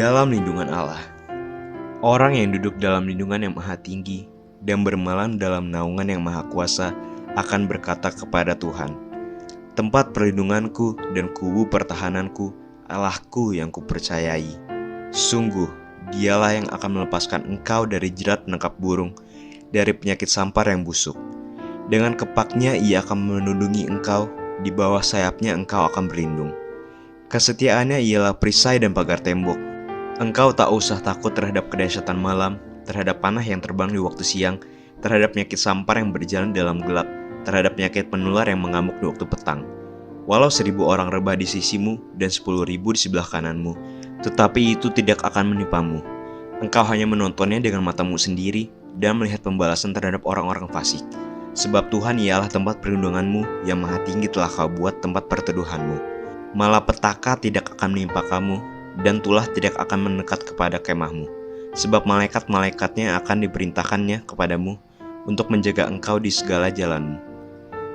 dalam lindungan Allah. Orang yang duduk dalam lindungan yang maha tinggi dan bermalam dalam naungan yang maha kuasa akan berkata kepada Tuhan, tempat perlindunganku dan kubu pertahananku, Allahku yang kupercayai. Sungguh, dialah yang akan melepaskan engkau dari jerat penangkap burung, dari penyakit sampar yang busuk. Dengan kepaknya ia akan melindungi engkau, di bawah sayapnya engkau akan berlindung. Kesetiaannya ialah perisai dan pagar tembok. Engkau tak usah takut terhadap kedahsyatan malam, terhadap panah yang terbang di waktu siang, terhadap penyakit sampar yang berjalan dalam gelap, terhadap penyakit penular yang mengamuk di waktu petang. Walau 1.000 orang rebah di sisimu dan 10.000 di sebelah kananmu, tetapi itu tidak akan menimpamu. Engkau hanya menontonnya dengan matamu sendiri dan melihat pembalasan terhadap orang-orang fasik. Sebab Tuhan ialah tempat perlindunganmu, yang maha tinggi telah kau buat tempat perteduhanmu. Malapetaka tidak akan menimpa kamu, dan tulah tidak akan mendekat kepada kemahmu. Sebab malaikat-malaikatnya akan diperintahkannya kepadamu untuk menjaga engkau di segala jalanmu.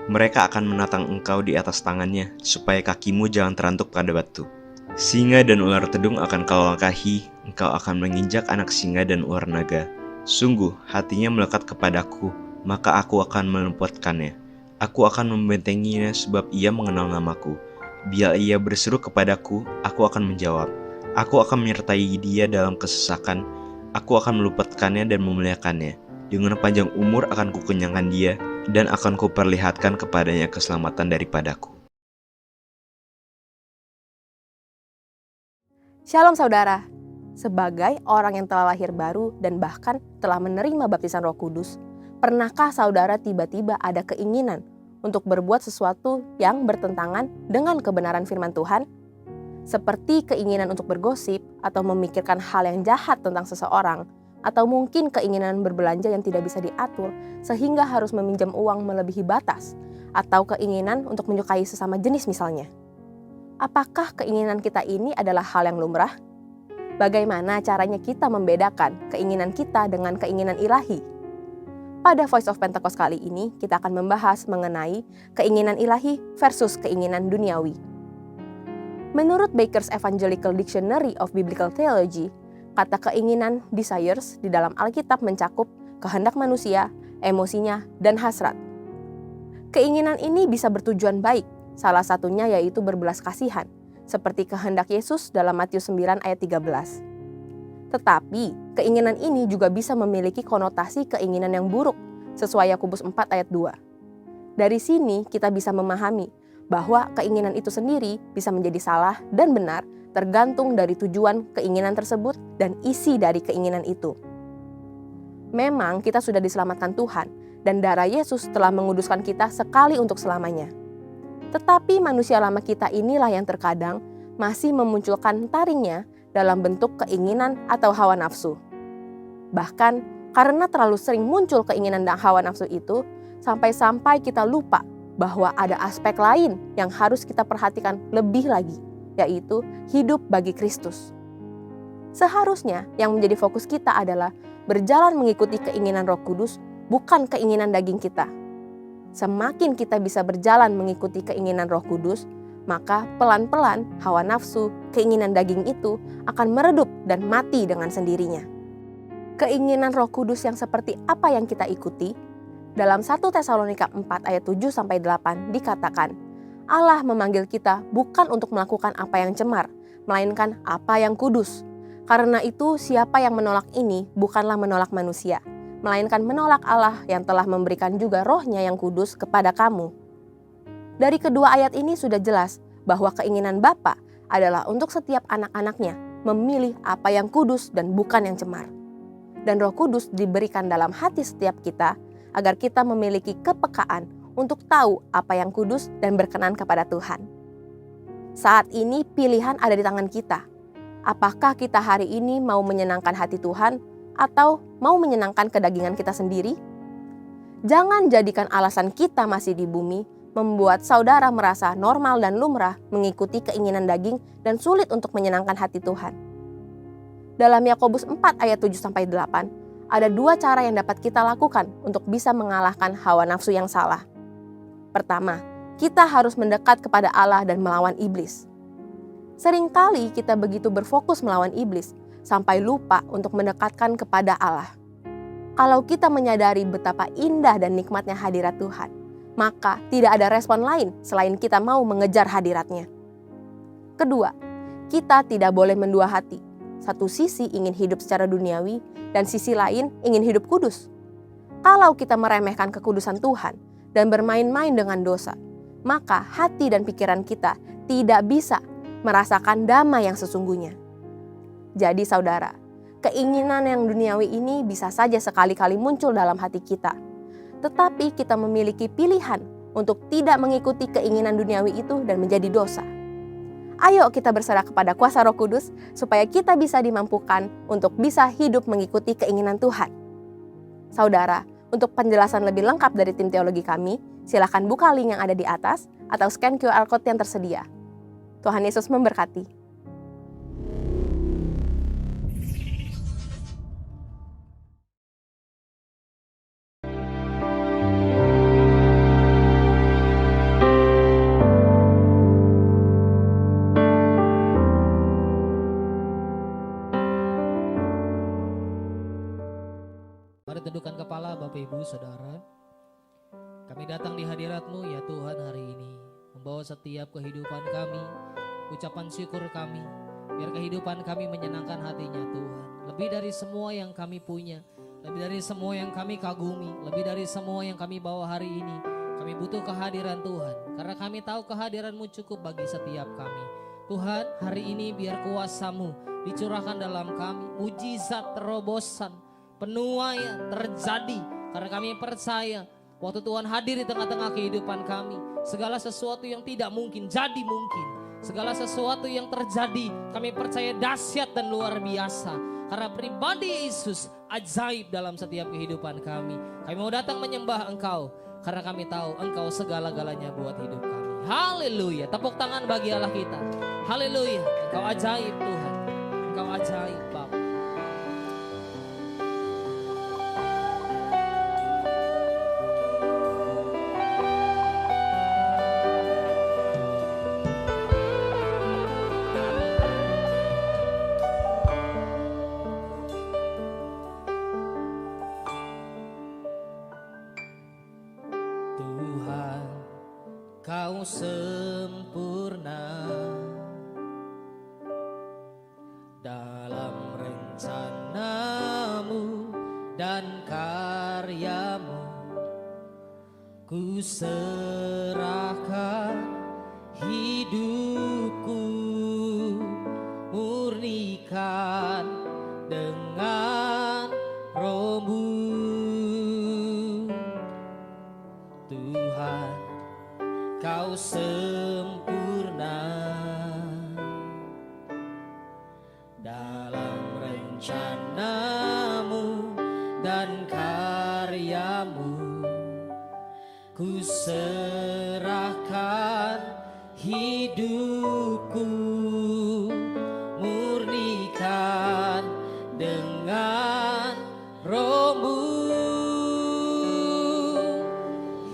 Mereka akan menatang engkau di atas tangannya, supaya kakimu jangan terantuk pada batu. Singa dan ular tedung akan kau langkahi, engkau akan menginjak anak singa dan ular naga. Sungguh, hatinya melekat kepadaku, maka aku akan meluputkannya. Aku akan membentenginya sebab ia mengenal namaku. Bila ia berseru kepadaku, aku akan menjawab. Aku akan menyertai dia dalam kesesakan. Aku akan meluputkannya dan memuliakannya. Dengan panjang umur akan kukenyangkan dia, dan akan kuperlihatkan kepadanya keselamatan daripadaku. Shalom saudara, sebagai orang yang telah lahir baru dan bahkan telah menerima baptisan Roh Kudus, pernahkah saudara tiba-tiba ada keinginan untuk berbuat sesuatu yang bertentangan dengan kebenaran firman Tuhan? Seperti keinginan untuk bergosip atau memikirkan hal yang jahat tentang seseorang, atau mungkin keinginan berbelanja yang tidak bisa diatur sehingga harus meminjam uang melebihi batas, atau keinginan untuk menyukai sesama jenis misalnya. Apakah keinginan kita ini adalah hal yang lumrah? Bagaimana caranya kita membedakan keinginan kita dengan keinginan ilahi? Pada Voice of Pentecost kali ini, kita akan membahas mengenai keinginan ilahi versus keinginan duniawi. Menurut Baker's Evangelical Dictionary of Biblical Theology, kata keinginan desires di dalam Alkitab mencakup kehendak manusia, emosinya, dan hasrat. Keinginan ini bisa bertujuan baik, salah satunya yaitu berbelas kasihan, seperti kehendak Yesus dalam Matius 9 ayat 13. Tetapi, keinginan ini juga bisa memiliki konotasi keinginan yang buruk, sesuai Yakobus 4 ayat 2. Dari sini kita bisa memahami bahwa keinginan itu sendiri bisa menjadi salah dan benar tergantung dari tujuan keinginan tersebut dan isi dari keinginan itu. Memang kita sudah diselamatkan Tuhan, dan darah Yesus telah menguduskan kita sekali untuk selamanya. Tetapi manusia lama kita inilah yang terkadang masih memunculkan taringnya dalam bentuk keinginan atau hawa nafsu. Bahkan karena terlalu sering muncul keinginan dan hawa nafsu itu, sampai-sampai kita lupa bahwa ada aspek lain yang harus kita perhatikan lebih lagi, yaitu hidup bagi Kristus. Seharusnya yang menjadi fokus kita adalah berjalan mengikuti keinginan Roh Kudus, bukan keinginan daging kita. Semakin kita bisa berjalan mengikuti keinginan Roh Kudus, maka pelan-pelan hawa nafsu, keinginan daging itu akan meredup dan mati dengan sendirinya. Keinginan Roh Kudus yang seperti apa yang kita ikuti? Dalam 1 Tesalonika 4 ayat 7-8 dikatakan, Allah memanggil kita bukan untuk melakukan apa yang cemar, melainkan apa yang kudus. Karena itu siapa yang menolak ini bukanlah menolak manusia, melainkan menolak Allah yang telah memberikan juga Roh-Nya yang kudus kepada kamu. Dari kedua ayat ini sudah jelas bahwa keinginan Bapa adalah untuk setiap anak-anaknya memilih apa yang kudus dan bukan yang cemar. Dan Roh Kudus diberikan dalam hati setiap kita agar kita memiliki kepekaan untuk tahu apa yang kudus dan berkenan kepada Tuhan. Saat ini pilihan ada di tangan kita. Apakah kita hari ini mau menyenangkan hati Tuhan atau mau menyenangkan kedagingan kita sendiri? Jangan jadikan alasan kita masih di bumi membuat saudara merasa normal dan lumrah mengikuti keinginan daging dan sulit untuk menyenangkan hati Tuhan. Dalam Yakobus 4 ayat 7-8, ada dua cara yang dapat kita lakukan untuk bisa mengalahkan hawa nafsu yang salah. Pertama, kita harus mendekat kepada Allah dan melawan iblis. Seringkali kita begitu berfokus melawan iblis, sampai lupa untuk mendekatkan kepada Allah. Kalau kita menyadari betapa indah dan nikmatnya hadirat Tuhan, maka tidak ada respon lain selain kita mau mengejar hadiratnya. Kedua, kita tidak boleh mendua hati. Satu sisi ingin hidup secara duniawi, dan sisi lain ingin hidup kudus. Kalau kita meremehkan kekudusan Tuhan dan bermain-main dengan dosa, maka hati dan pikiran kita tidak bisa merasakan damai yang sesungguhnya. Jadi saudara, keinginan yang duniawi ini bisa saja sekali-kali muncul dalam hati kita. Tetapi kita memiliki pilihan untuk tidak mengikuti keinginan duniawi itu dan menjadi dosa. Ayo kita berserah kepada kuasa Roh Kudus supaya kita bisa dimampukan untuk bisa hidup mengikuti keinginan Tuhan. Saudara, untuk penjelasan lebih lengkap dari tim teologi kami, silakan buka link yang ada di atas atau scan QR Code yang tersedia. Tuhan Yesus memberkati. Mari tundukkan kepala Bapak Ibu Saudara. Kami datang di hadirat-Mu ya Tuhan hari ini, membawa setiap kehidupan kami, ucapan syukur kami, biar kehidupan kami menyenangkan hati-Nya Tuhan. Lebih dari semua yang kami punya, lebih dari semua yang kami kagumi, lebih dari semua yang kami bawa hari ini, kami butuh kehadiran Tuhan. Karena kami tahu kehadiran-Mu cukup bagi setiap kami. Tuhan, hari ini biar kuasa-Mu dicurahkan dalam kami, mujizat terobosan, penuaian terjadi. Karena kami percaya waktu Tuhan hadir di tengah-tengah kehidupan kami, segala sesuatu yang tidak mungkin jadi mungkin. Segala sesuatu yang terjadi kami percaya dahsyat dan luar biasa. Karena pribadi Yesus ajaib dalam setiap kehidupan kami. Kami mau datang menyembah Engkau karena kami tahu Engkau segala-galanya buat hidup kami. Haleluya. Tepuk tangan bagi Allah kita. Haleluya. Engkau ajaib Tuhan. Engkau ajaib Bapa. Tuhan, Kau sempurna dalam rencana-Mu dan karya-Mu. Ku serahkan hidupku, murnikan dengan Roh-Mu. Tuhan, Kau sempurna dalam rencana-Mu dan karya-Mu. Ku serahkan hidupku, murnikan dengan Roh-Mu.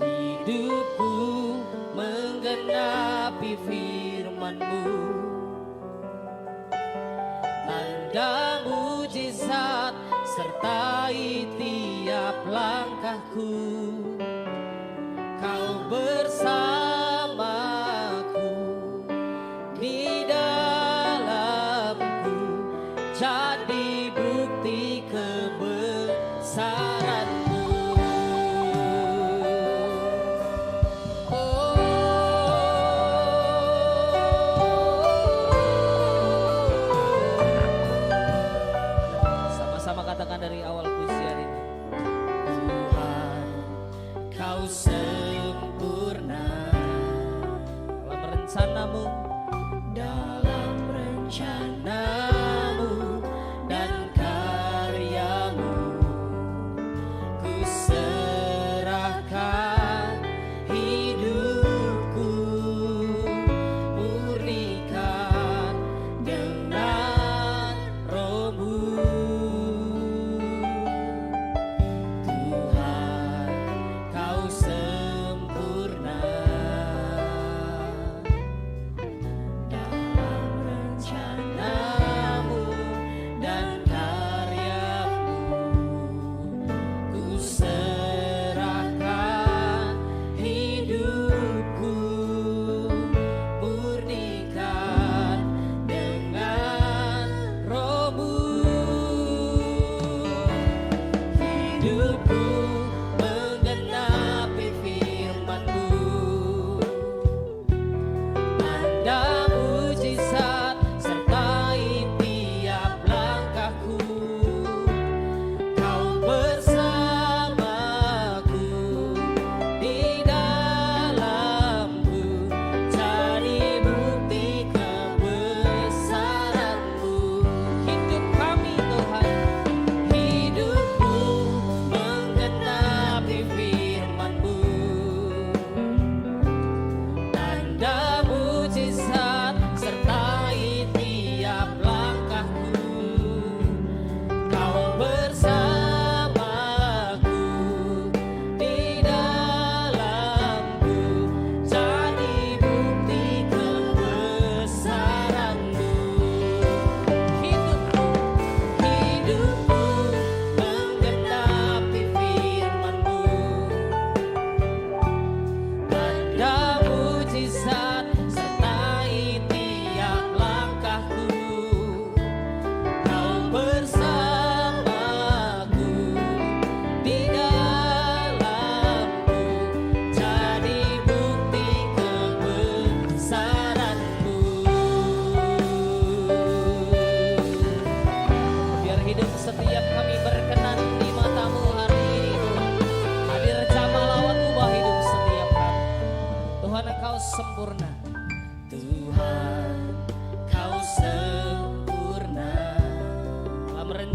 Hidupku menggenapi firman-Mu, tanda mujizat sertai tiap langkahku. Kau bersamaku di dalamku, jadi bukti kebesaran-Mu. Sama-sama katakan dari awal pujian ini. Tuhan,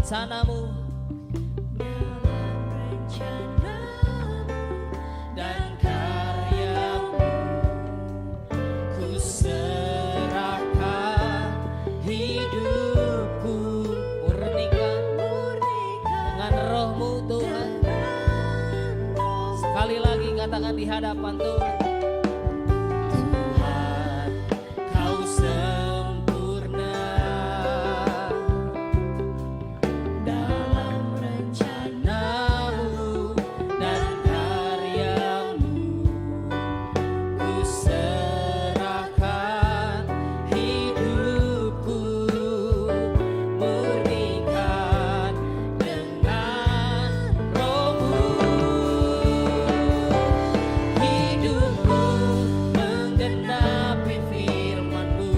rencanamu dan karyamu. Ku serahkan hidupku, murnikan dengan rohmu Tuhan. Sekali lagi katakan di hadapan Tuhan. Tuhan, kau sempurna dalam rencanamu dan karyamu. Ku serahkan hidupku, murnikan dengan rohmu. Hidupku menggenapi firman-Mu,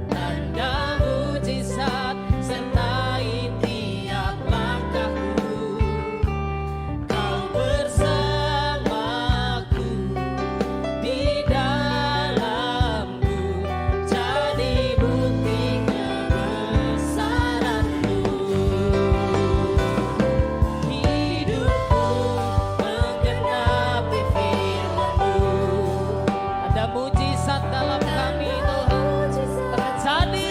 tanda mujizat sertai tiap langkahku. Kau bersamaku di dalamku, jadi bukti kebesaran-Mu. Hidupku menggenapi firman-Mu, ada mujizat dalam kami Tuhan terjadi.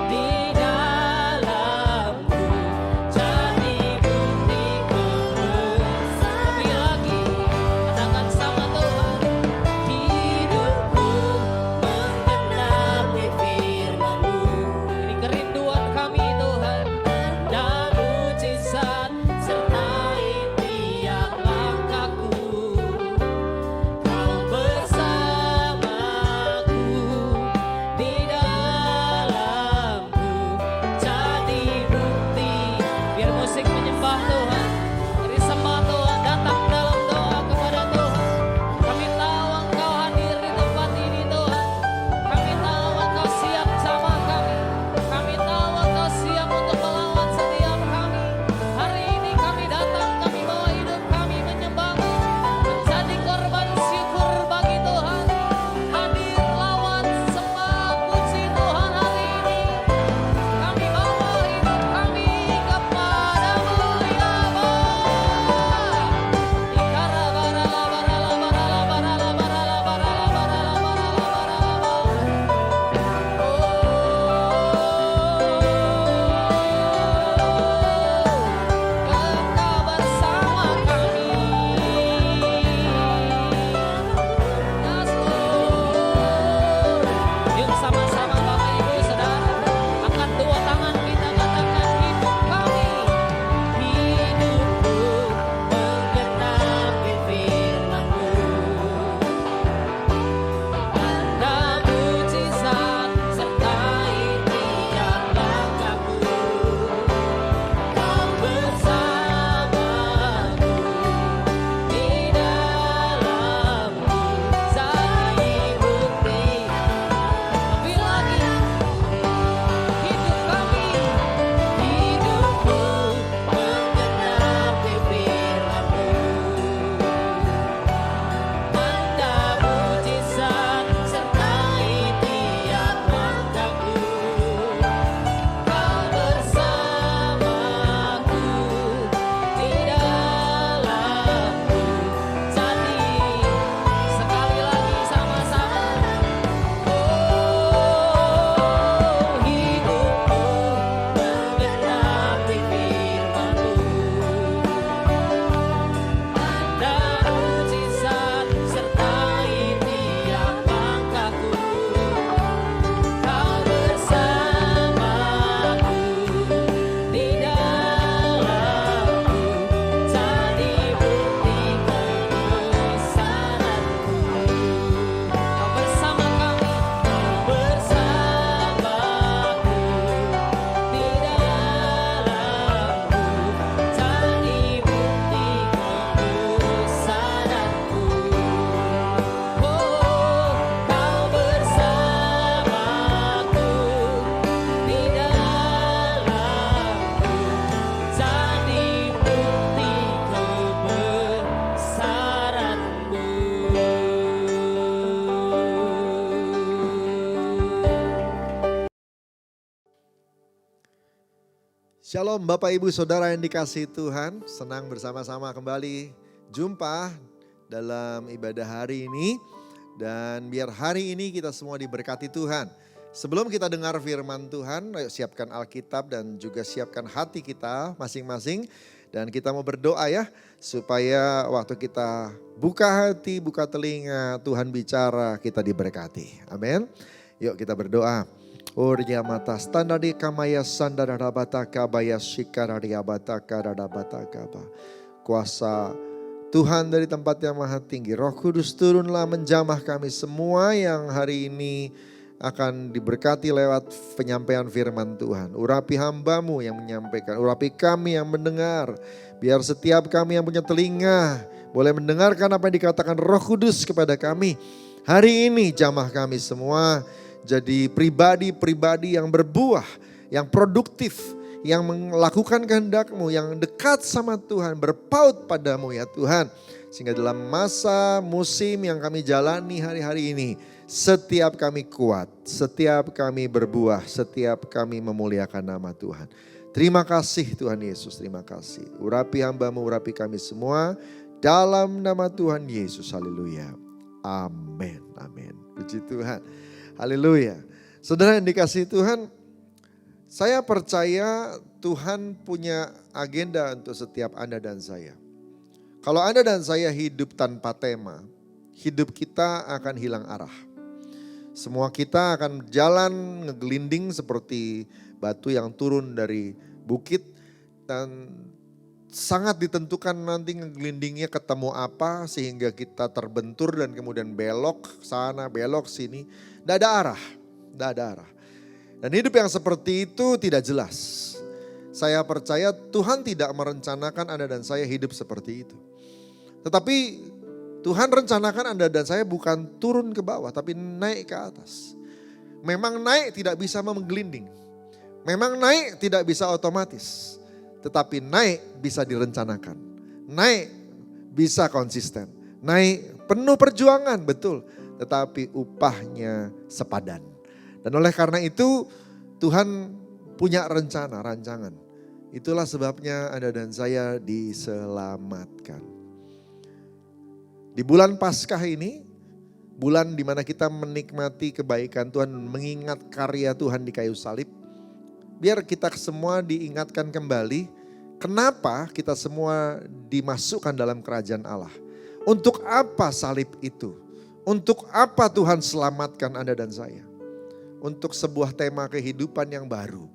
Di dalamku jadi bukti kebesaran. Lebih lagi katakan sama Tuhan. Hidupku menggenapi firman-Mu. Ini kerinduan kami Tuhan. Dan mujizat serta Shalom Bapak Ibu Saudara yang dikasihi Tuhan, senang bersama-sama kembali jumpa dalam ibadah hari ini. Dan biar hari ini kita semua diberkati Tuhan. Sebelum kita dengar firman Tuhan, ayo siapkan Alkitab dan juga siapkan hati kita masing-masing. Dan kita mau berdoa ya, supaya waktu kita buka hati, buka telinga, Tuhan bicara, kita diberkati. Amin. Yuk kita berdoa. Urya mata standari kamaya sandara bataka baya shikararia bataka rada bataka ba. Kuasa Tuhan dari tempat yang maha tinggi, Roh Kudus turunlah menjamah kami semua yang hari ini akan diberkati lewat penyampaian firman Tuhan. Urapi hamba-Mu yang menyampaikan, urapi kami yang mendengar. Biar setiap kami yang punya telinga boleh mendengarkan apa yang dikatakan Roh Kudus kepada kami. Hari ini jamah kami semua jadi pribadi-pribadi yang berbuah, yang produktif, yang melakukan kehendak-Mu, yang dekat sama Tuhan, berpaut pada-Mu ya Tuhan. Sehingga dalam masa musim yang kami jalani hari-hari ini, setiap kami kuat, setiap kami berbuah, setiap kami memuliakan nama Tuhan. Terima kasih Tuhan Yesus, terima kasih. Urapi hamba-Mu, urapi kami semua, dalam nama Tuhan Yesus, haleluya. Amin, amin. Puji Tuhan. Haleluya. Saudara yang dikasihi Tuhan, saya percaya Tuhan punya agenda untuk setiap Anda dan saya. Kalau Anda dan saya hidup tanpa tema, hidup kita akan hilang arah. Semua kita akan jalan ngegelinding seperti batu yang turun dari bukit dan sangat ditentukan nanti ngegelindingnya ketemu apa sehingga kita terbentur dan kemudian belok sana, belok sini. Tidak ada arah, tidak ada arah. Dan hidup yang seperti itu tidak jelas. Saya percaya Tuhan tidak merencanakan Anda dan saya hidup seperti itu. Tetapi Tuhan rencanakan Anda dan saya bukan turun ke bawah tapi naik ke atas. Memang naik tidak bisa menggelinding. Memang naik tidak bisa otomatis. Tetapi naik bisa direncanakan. Naik bisa konsisten. Naik penuh perjuangan, betul. Tetapi upahnya sepadan. Dan oleh karena itu Tuhan punya rencana, rancangan. Itulah sebabnya Anda dan saya diselamatkan. Di bulan Paskah ini, bulan di mana kita menikmati kebaikan Tuhan, mengingat karya Tuhan di kayu salib. Biar kita semua diingatkan kembali, kenapa kita semua dimasukkan dalam kerajaan Allah. Untuk apa salib itu? Untuk apa Tuhan selamatkan Anda dan saya? Untuk sebuah tema kehidupan yang baru.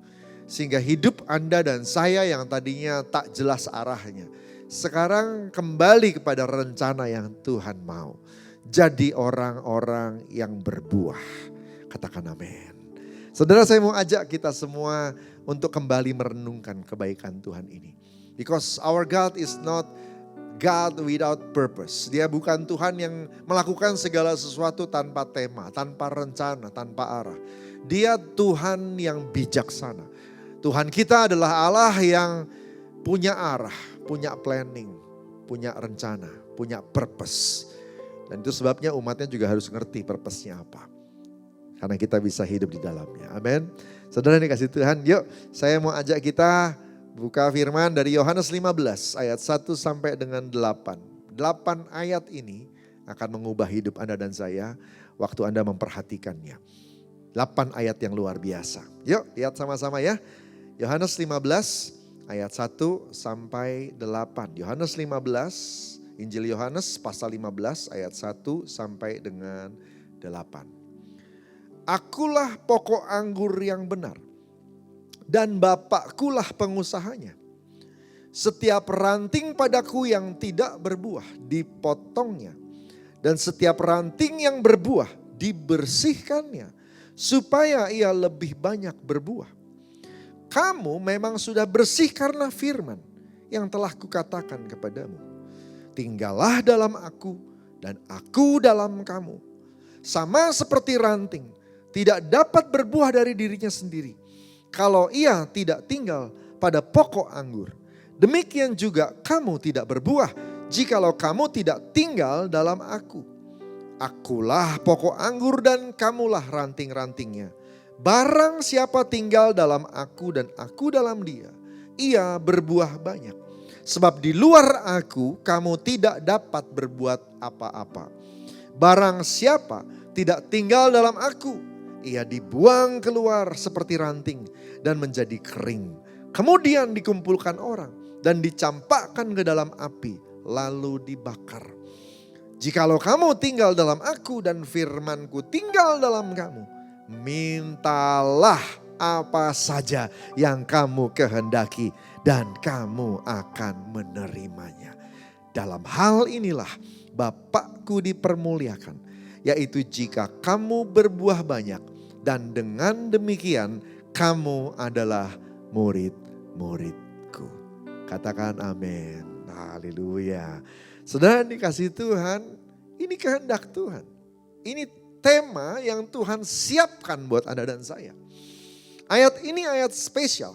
Sehingga hidup Anda dan saya yang tadinya tak jelas arahnya. Sekarang kembali kepada rencana yang Tuhan mau. Jadi orang-orang yang berbuah. Katakan amin. Saudara, saya mau ajak kita semua untuk kembali merenungkan kebaikan Tuhan ini. Because our God is not God without purpose. Dia bukan Tuhan yang melakukan segala sesuatu tanpa tema, tanpa rencana, tanpa arah. Dia Tuhan yang bijaksana. Tuhan kita adalah Allah yang punya arah, punya planning, punya rencana, punya purpose. Dan itu sebabnya umatnya juga harus ngerti purpose-nya apa. Karena kita bisa hidup di dalamnya. Amin. Saudara yang dikasihi Tuhan, yuk saya mau ajak kita buka firman dari Yohanes 15 ayat 1 sampai dengan 8. 8 ayat ini akan mengubah hidup Anda dan saya waktu Anda memperhatikannya. 8 ayat yang luar biasa. Yuk lihat sama-sama ya. Yohanes 15 ayat 1 sampai 8. Yohanes 15, Injil Yohanes pasal 15 ayat 1 sampai dengan 8. Akulah pokok anggur yang benar dan Bapakkulah pengusahanya. Setiap ranting padaku yang tidak berbuah dipotongnya. Dan setiap ranting yang berbuah dibersihkannya. Supaya ia lebih banyak berbuah. Kamu memang sudah bersih karena firman yang telah kukatakan kepadamu. Tinggallah dalam aku dan aku dalam kamu. Sama seperti ranting tidak dapat berbuah dari dirinya sendiri kalau ia tidak tinggal pada pokok anggur. Demikian juga kamu tidak berbuah jikalau kamu tidak tinggal dalam aku. Akulah pokok anggur dan kamulah ranting-rantingnya. Barang siapa tinggal dalam aku dan aku dalam dia, ia berbuah banyak. Sebab di luar aku kamu tidak dapat berbuat apa-apa. Barang siapa tidak tinggal dalam aku, ia dibuang keluar seperti ranting dan menjadi kering. Kemudian dikumpulkan orang dan dicampakkan ke dalam api, lalu dibakar. Jikalau kamu tinggal dalam aku dan firmanku tinggal dalam kamu, mintalah apa saja yang kamu kehendaki dan kamu akan menerimanya. Dalam hal inilah Bapakku dipermuliakan, yaitu jika kamu berbuah banyak dan dengan demikian kamu adalah murid-muridku. Katakan amin. Haleluya. Saudara dikasih Tuhan, ini kehendak Tuhan. Ini tema yang Tuhan siapkan buat Anda dan saya. Ayat ini ayat spesial.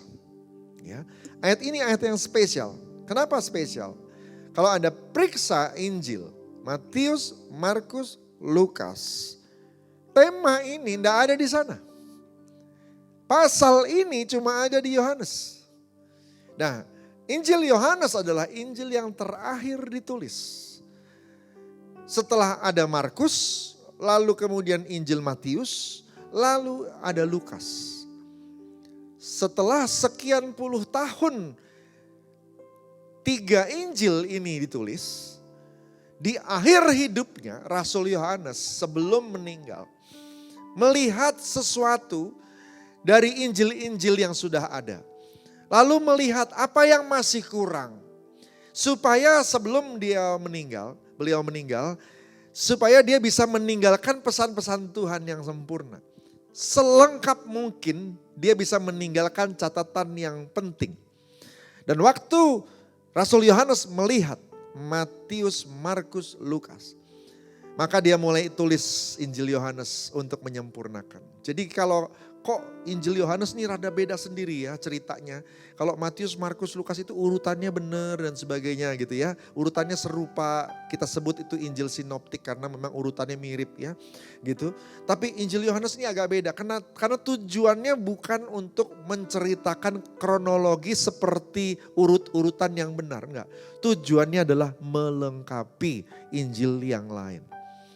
Ya, ayat ini ayat yang spesial. Kenapa spesial? Kalau Anda periksa Injil, Matius, Markus, Lukas, tema ini tidak ada di sana. Pasal ini cuma ada di Yohanes. Nah, Injil Yohanes adalah Injil yang terakhir ditulis. Setelah ada Markus, lalu kemudian Injil Matius, lalu ada Lukas. Setelah sekian puluh tahun 3 Injil ini ditulis, di akhir hidupnya Rasul Yohanes sebelum meninggal melihat sesuatu dari Injil-Injil yang sudah ada. Lalu melihat apa yang masih kurang. Supaya sebelum beliau meninggal, supaya dia bisa meninggalkan pesan-pesan Tuhan yang sempurna. Selengkap mungkin dia bisa meninggalkan catatan yang penting. Dan waktu Rasul Yohanes melihat Matius, Markus, Lukas, maka dia mulai tulis Injil Yohanes untuk menyempurnakan. Jadi kalau kok Injil Yohanes ini rada beda sendiri ya ceritanya. Kalau Matius, Markus, Lukas itu urutannya benar dan sebagainya gitu ya. Urutannya serupa, kita sebut itu Injil sinoptik karena memang urutannya mirip ya gitu. Tapi Injil Yohanes ini agak beda karena tujuannya bukan untuk menceritakan kronologi seperti urut-urutan yang benar. Enggak, tujuannya adalah melengkapi Injil yang lain.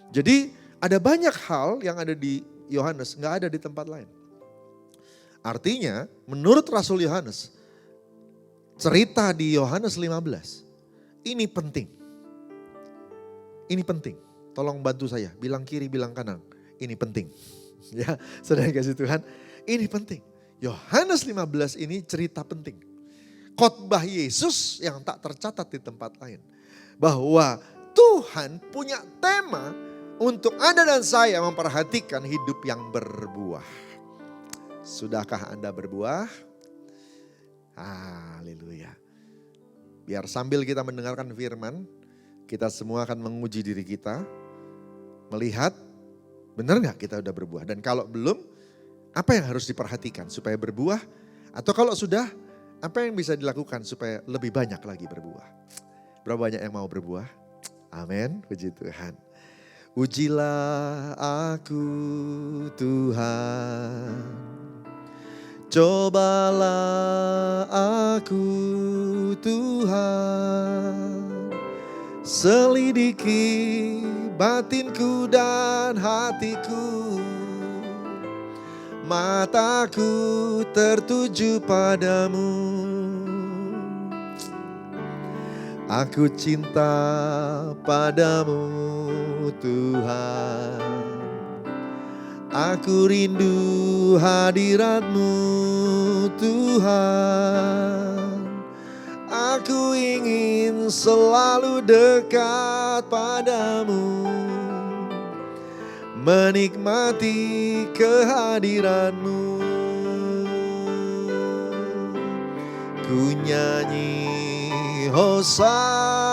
Jadi ada banyak hal yang ada di Yohanes enggak ada di tempat lain. Artinya menurut Rasul Yohanes, cerita di Yohanes 15 ini penting. Ini penting. Tolong bantu saya, bilang kiri, bilang kanan. Ini penting. Ya, saudara kasih Tuhan, ini penting. Yohanes 15 ini cerita penting. Khotbah Yesus yang tak tercatat di tempat lain. Bahwa Tuhan punya tema untuk Anda dan saya memperhatikan hidup yang berbuah. Sudahkah Anda berbuah? Haleluya. Biar sambil kita mendengarkan firman, kita semua akan menguji diri kita. Melihat benar gak kita udah berbuah? Dan kalau belum, apa yang harus diperhatikan supaya berbuah? Atau kalau sudah, apa yang bisa dilakukan supaya lebih banyak lagi berbuah? Berapa banyak yang mau berbuah? Amin, puji Tuhan. Ujilah aku Tuhan, cobalah aku Tuhan, selidiki batinku dan hatiku, mataku tertuju padamu. Aku cinta padamu Tuhan, aku rindu hadirat-Mu Tuhan. Aku ingin selalu dekat padamu, menikmati kehadiran-Mu. Ku nyanyi Hosana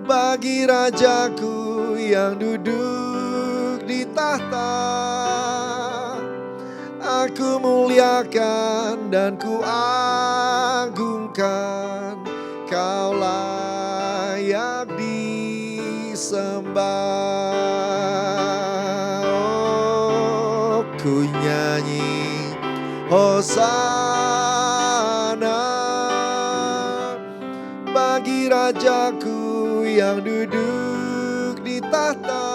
bagi Rajaku yang duduk di tahta. Aku muliakan dan ku agungkan, Kau layak disembah. Oh, ku nyanyi Hosana bagi Rajaku yang duduk di tahta.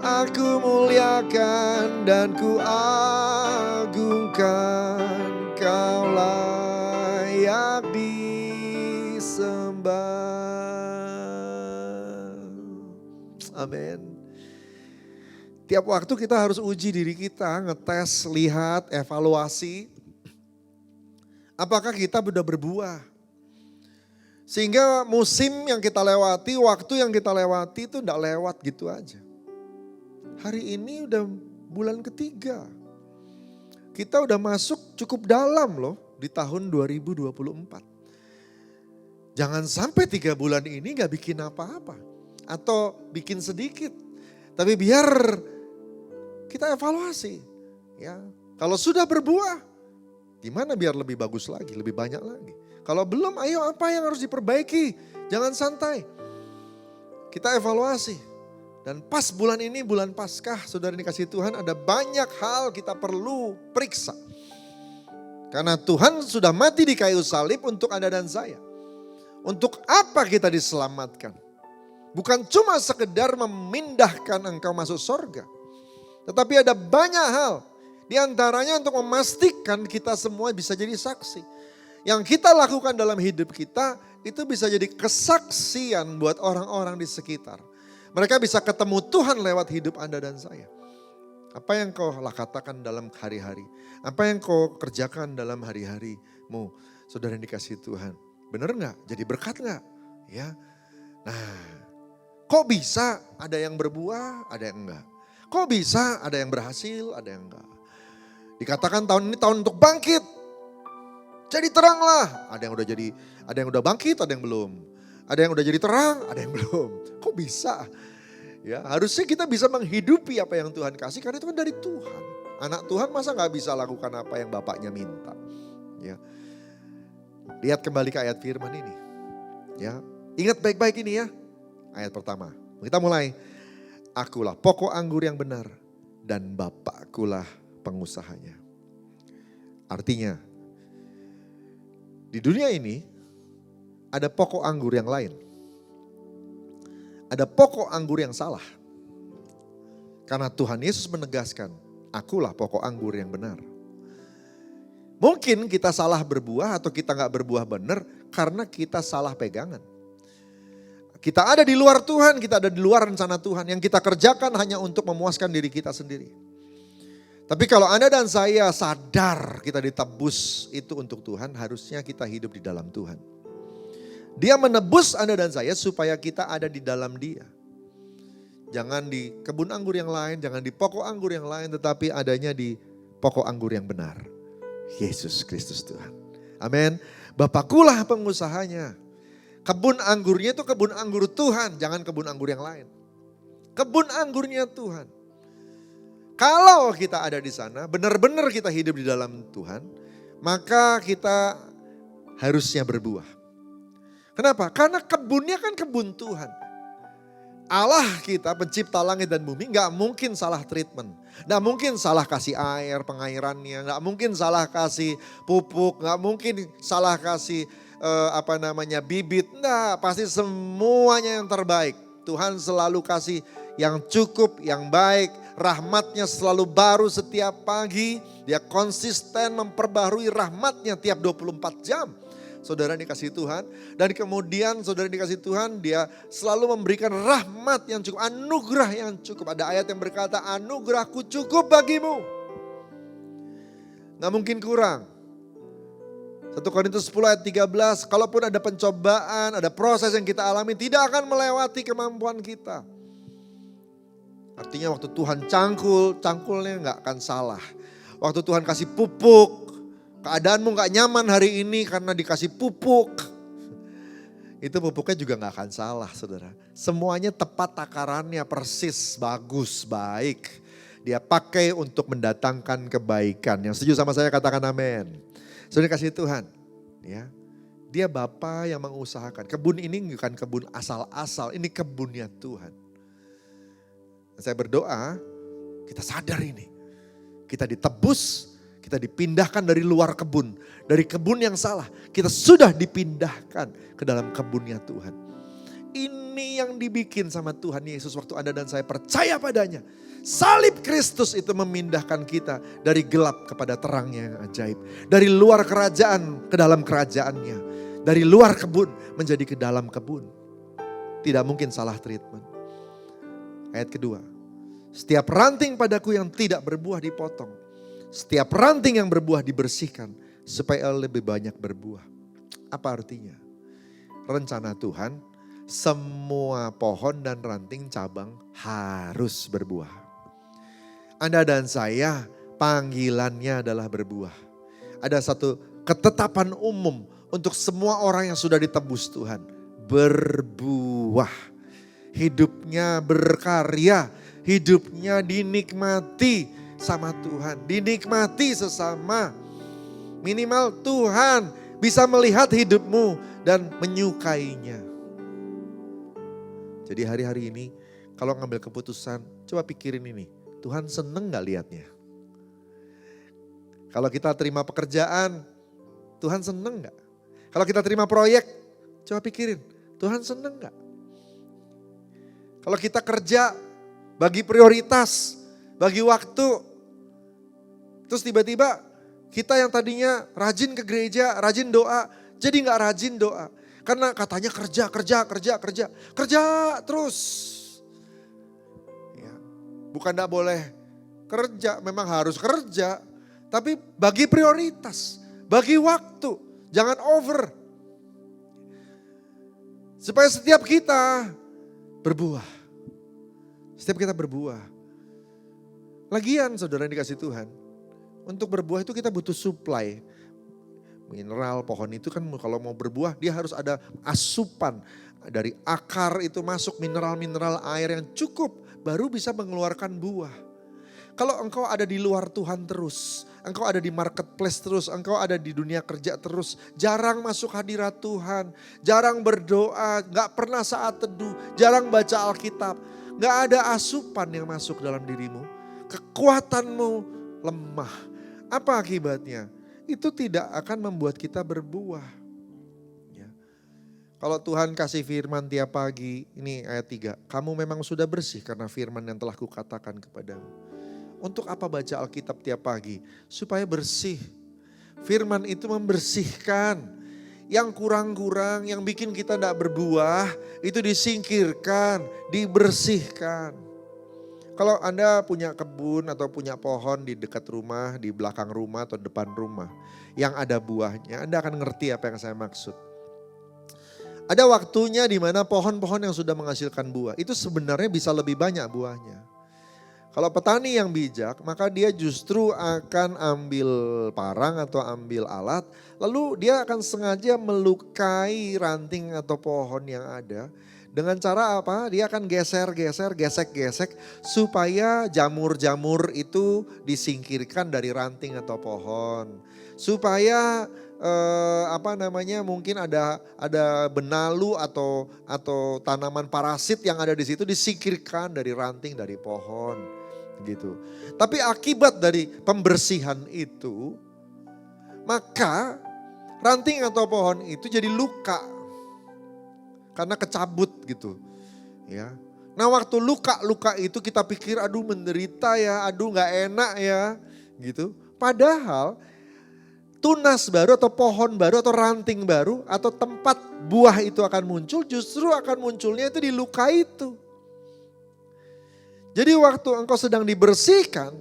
Aku muliakan dan ku agungkan, Kau layak disembah. Amin. Tiap waktu kita harus uji diri kita, ngetes, lihat, evaluasi. Apakah kita sudah berbuah? Sehingga musim yang kita lewati, waktu yang kita lewati itu tidak lewat gitu aja. Hari ini udah bulan ketiga. Kita udah masuk cukup dalam loh di tahun 2024. Jangan sampai 3 bulan ini gak bikin apa-apa. Atau bikin sedikit. Tapi biar kita evaluasi. Ya, kalau sudah berbuah, gimana biar lebih bagus lagi, lebih banyak lagi. Kalau belum, ayo apa yang harus diperbaiki. Jangan santai. Kita evaluasi. Dan pas bulan ini, bulan Paskah, saudara dikasih Tuhan, ada banyak hal kita perlu periksa. Karena Tuhan sudah mati di kayu salib untuk Anda dan saya. Untuk apa kita diselamatkan? Bukan cuma sekedar memindahkan engkau masuk sorga. Tetapi ada banyak hal. Di antaranya untuk memastikan kita semua bisa jadi saksi. Yang kita lakukan dalam hidup kita, itu bisa jadi kesaksian buat orang-orang di sekitar. Mereka bisa ketemu Tuhan lewat hidup Anda dan saya. Apa yang kau katakan dalam hari-hari? Apa yang kau kerjakan dalam hari-harimu? Saudara yang dikasih Tuhan. Benar gak? Jadi berkat gak? Ya. Nah, kok bisa ada yang berbuah, ada yang enggak? Kok bisa ada yang berhasil, ada yang enggak? Dikatakan tahun ini tahun untuk bangkit. Jadi teranglah. Ada yang udah bangkit, ada yang belum. Ada yang udah jadi terang, ada yang belum. Kok bisa? Ya, harusnya kita bisa menghidupi apa yang Tuhan kasih karena itu kan dari Tuhan. Anak Tuhan masa gak bisa lakukan apa yang bapaknya minta. Ya. Lihat kembali ke ayat firman ini. Ya, ingat baik-baik ini ya. Ayat pertama. Kita mulai. Akulah pokok anggur yang benar dan Bapakkulah pengusahanya. Artinya, di dunia ini ada pokok anggur yang lain. Ada pokok anggur yang salah. Karena Tuhan Yesus menegaskan, akulah pokok anggur yang benar. Mungkin kita salah berbuah atau kita gak berbuah benar karena kita salah pegangan. Kita ada di luar Tuhan, kita ada di luar rencana Tuhan. Yang kita kerjakan hanya untuk memuaskan diri kita sendiri. Tapi kalau Anda dan saya sadar kita ditebus itu untuk Tuhan, harusnya kita hidup di dalam Tuhan. Dia menebus Anda dan saya supaya kita ada di dalam Dia. Jangan di kebun anggur yang lain, jangan di pokok anggur yang lain, tetapi adanya di pokok anggur yang benar. Yesus Kristus Tuhan. Amin. Bapakkulah pengusahanya. Kebun anggurnya itu kebun anggur Tuhan, jangan kebun anggur yang lain. Kebun anggurnya Tuhan. Kalau kita ada di sana, benar-benar kita hidup di dalam Tuhan, maka kita harusnya berbuah. Kenapa? Karena kebunnya kan kebun Tuhan. Allah kita pencipta langit dan bumi gak mungkin salah treatment. Gak mungkin salah kasih air, pengairannya. Gak mungkin salah kasih pupuk. Gak mungkin salah kasih bibit. Nah, pasti semuanya yang terbaik. Tuhan selalu kasih yang cukup, yang baik. Rahmatnya selalu baru setiap pagi. Dia konsisten memperbaharui rahmatnya tiap 24 jam. Saudara dikasih Tuhan. Dan kemudian saudara dikasih Tuhan, dia selalu memberikan rahmat yang cukup, anugerah yang cukup. Ada ayat yang berkata, anugerahku cukup bagimu. Gak mungkin kurang. 1 Korintus 10 ayat 13, kalaupun ada pencobaan, ada proses yang kita alami, tidak akan melewati kemampuan kita. Artinya waktu Tuhan cangkulnya gak akan salah. Waktu Tuhan kasih pupuk, keadaanmu gak nyaman hari ini karena dikasih pupuk. Itu pupuknya juga gak akan salah saudara. Semuanya tepat takarannya, persis, bagus, baik. Dia pakai untuk mendatangkan kebaikan. Yang setuju sama saya katakan amin. Saudara kasih Tuhan. Ya, dia Bapa yang mengusahakan. Kebun ini bukan kebun asal-asal, ini kebunnya Tuhan. Saya berdoa kita sadar ini. Kita ditebus, kita dipindahkan dari luar kebun. Dari kebun yang salah, kita sudah dipindahkan ke dalam kebunnya Tuhan. Ini yang dibikin sama Tuhan Yesus waktu Anda dan saya percaya padanya. Salib Kristus itu memindahkan kita dari gelap kepada terangnya yang ajaib. Dari luar kerajaan ke dalam kerajaannya. Dari luar kebun menjadi ke dalam kebun. Tidak mungkin salah treatment. Ayat kedua. Setiap ranting padaku yang tidak berbuah dipotong. Setiap ranting yang berbuah dibersihkan supaya lebih banyak berbuah. Apa artinya? Rencana Tuhan, semua pohon dan ranting cabang harus berbuah. Anda dan saya panggilannya adalah berbuah. Ada satu ketetapan umum untuk semua orang yang sudah ditebus Tuhan. Berbuah. Hidupnya berkarya, hidupnya dinikmati sama Tuhan, dinikmati sesama. Minimal Tuhan bisa melihat hidupmu dan menyukainya. Jadi hari-hari ini kalau ngambil keputusan, coba pikirin ini. Tuhan seneng gak liatnya? Kalau kita terima pekerjaan, Tuhan seneng gak? Kalau kita terima proyek, coba pikirin, Tuhan seneng gak? Kalau kita kerja, bagi prioritas, bagi waktu, terus tiba-tiba kita yang tadinya rajin ke gereja, rajin doa, jadi gak rajin doa. Karena katanya kerja terus. Ya, bukan gak boleh kerja, memang harus kerja. Tapi bagi prioritas, bagi waktu, jangan over. Supaya setiap kita berbuah. Setiap kita berbuah. Lagian saudara yang dikasih Tuhan, untuk berbuah itu kita butuh supply. Mineral pohon itu kan kalau mau berbuah dia harus ada asupan. Dari akar itu masuk mineral-mineral air yang cukup baru bisa mengeluarkan buah. Kalau engkau ada di luar Tuhan terus, engkau ada di marketplace terus, engkau ada di dunia kerja terus, jarang masuk hadirat Tuhan, jarang berdoa, gak pernah saat teduh, jarang baca Alkitab, gak ada asupan yang masuk dalam dirimu, kekuatanmu lemah. Apa akibatnya? Itu tidak akan membuat kita berbuah. Ya. Kalau Tuhan kasih firman tiap pagi, ini ayat 3, kamu memang sudah bersih karena firman yang telah kukatakan kepadamu. Untuk apa baca Alkitab tiap pagi? Supaya bersih. Firman itu membersihkan. Yang kurang-kurang, yang bikin kita tidak berbuah, itu disingkirkan, dibersihkan. Kalau Anda punya kebun atau punya pohon di dekat rumah, di belakang rumah atau depan rumah, yang ada buahnya, Anda akan ngerti apa yang saya maksud. Ada waktunya di mana pohon-pohon yang sudah menghasilkan buah, itu sebenarnya bisa lebih banyak buahnya. Kalau petani yang bijak, maka dia justru akan ambil parang atau ambil alat, lalu dia akan sengaja melukai ranting atau pohon yang ada. Dengan cara apa? Dia akan geser-geser, gesek-gesek supaya jamur-jamur itu disingkirkan dari ranting atau pohon. Supaya mungkin ada benalu atau tanaman parasit yang ada di situ disingkirkan dari ranting, dari pohon gitu. Tapi akibat dari pembersihan itu, maka ranting atau pohon itu jadi luka. Karena kecabut gitu, ya. Nah waktu luka-luka itu kita pikir aduh menderita ya, aduh gak enak ya gitu. Padahal tunas baru atau pohon baru atau ranting baru atau tempat buah itu akan muncul, justru akan munculnya itu di luka itu. Jadi waktu engkau sedang dibersihkan,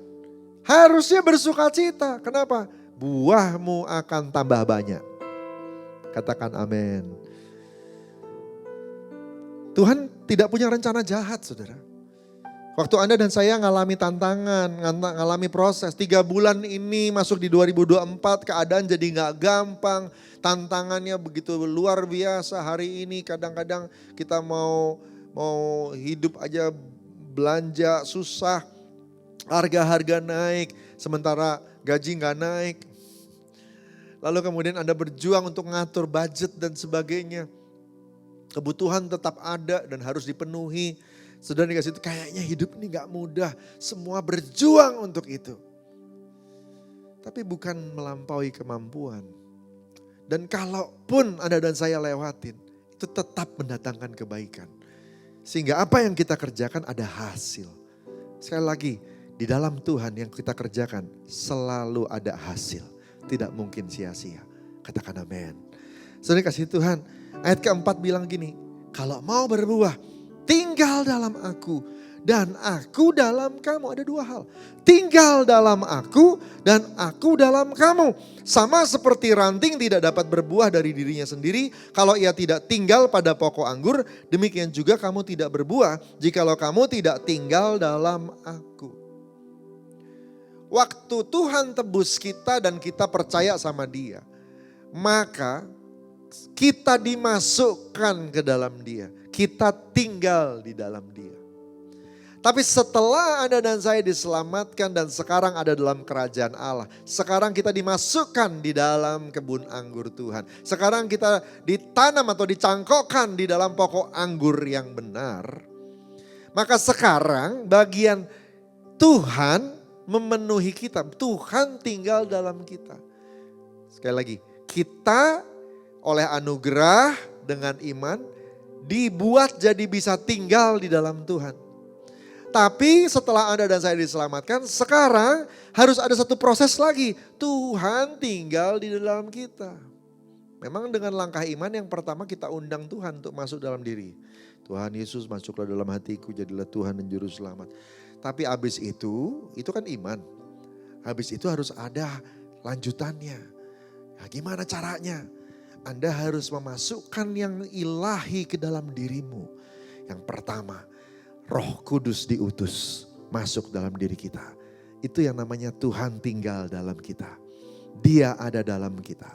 harusnya bersukacita. Kenapa? Buahmu akan tambah banyak. Katakan amin. Tuhan tidak punya rencana jahat saudara. Waktu Anda dan saya ngalami tantangan, ngalami proses. 3 bulan ini masuk di 2024 keadaan jadi gak gampang. Tantangannya begitu luar biasa. Hari ini kadang-kadang kita mau hidup aja belanja susah. Harga-harga naik sementara gaji gak naik. Lalu kemudian Anda berjuang untuk ngatur budget dan sebagainya. Kebutuhan tetap ada dan harus dipenuhi. Saudara dikasih itu kayaknya hidup ini gak mudah. Semua berjuang untuk itu. tapi bukan melampaui kemampuan. Dan kalaupun Anda dan saya lewatin, itu tetap mendatangkan kebaikan. Sehingga apa yang kita kerjakan ada hasil. Sekali lagi, di dalam Tuhan yang kita kerjakan selalu ada hasil. Tidak mungkin sia-sia. Katakan amin. Saudara kasih Tuhan, ayat keempat bilang gini, kalau mau berbuah, tinggal dalam aku dan aku dalam kamu. Ada dua hal. Tinggal dalam aku dan aku dalam kamu. Sama seperti ranting tidak dapat berbuah dari dirinya sendiri. Kalau ia tidak tinggal pada pokok anggur, demikian juga kamu tidak berbuah jikalau kamu tidak tinggal dalam aku. Waktu Tuhan tebus kita dan kita percaya sama Dia, maka kita dimasukkan ke dalam Dia. Kita tinggal di dalam Dia. Tapi setelah Anda dan saya diselamatkan dan sekarang ada dalam kerajaan Allah. Sekarang kita dimasukkan di dalam kebun anggur Tuhan. Sekarang kita ditanam atau dicangkokkan di dalam pokok anggur yang benar. Maka sekarang bagian Tuhan memenuhi kita. Tuhan tinggal dalam kita. Sekali lagi, kita oleh anugerah dengan iman dibuat jadi bisa tinggal di dalam Tuhan. Tapi setelah Anda dan saya diselamatkan, sekarang harus ada satu proses lagi. Tuhan tinggal di dalam kita. Memang dengan langkah iman yang pertama kita undang Tuhan untuk masuk dalam diri. Tuhan Yesus masuklah dalam hatiku, jadilah Tuhan dan Juru Selamat. Tapi habis itu kan iman. Habis itu harus ada lanjutannya. Nah, gimana caranya? Anda harus memasukkan yang ilahi ke dalam dirimu. Yang pertama, Roh Kudus diutus masuk dalam diri kita. Itu yang namanya Tuhan tinggal dalam kita. Dia ada dalam kita.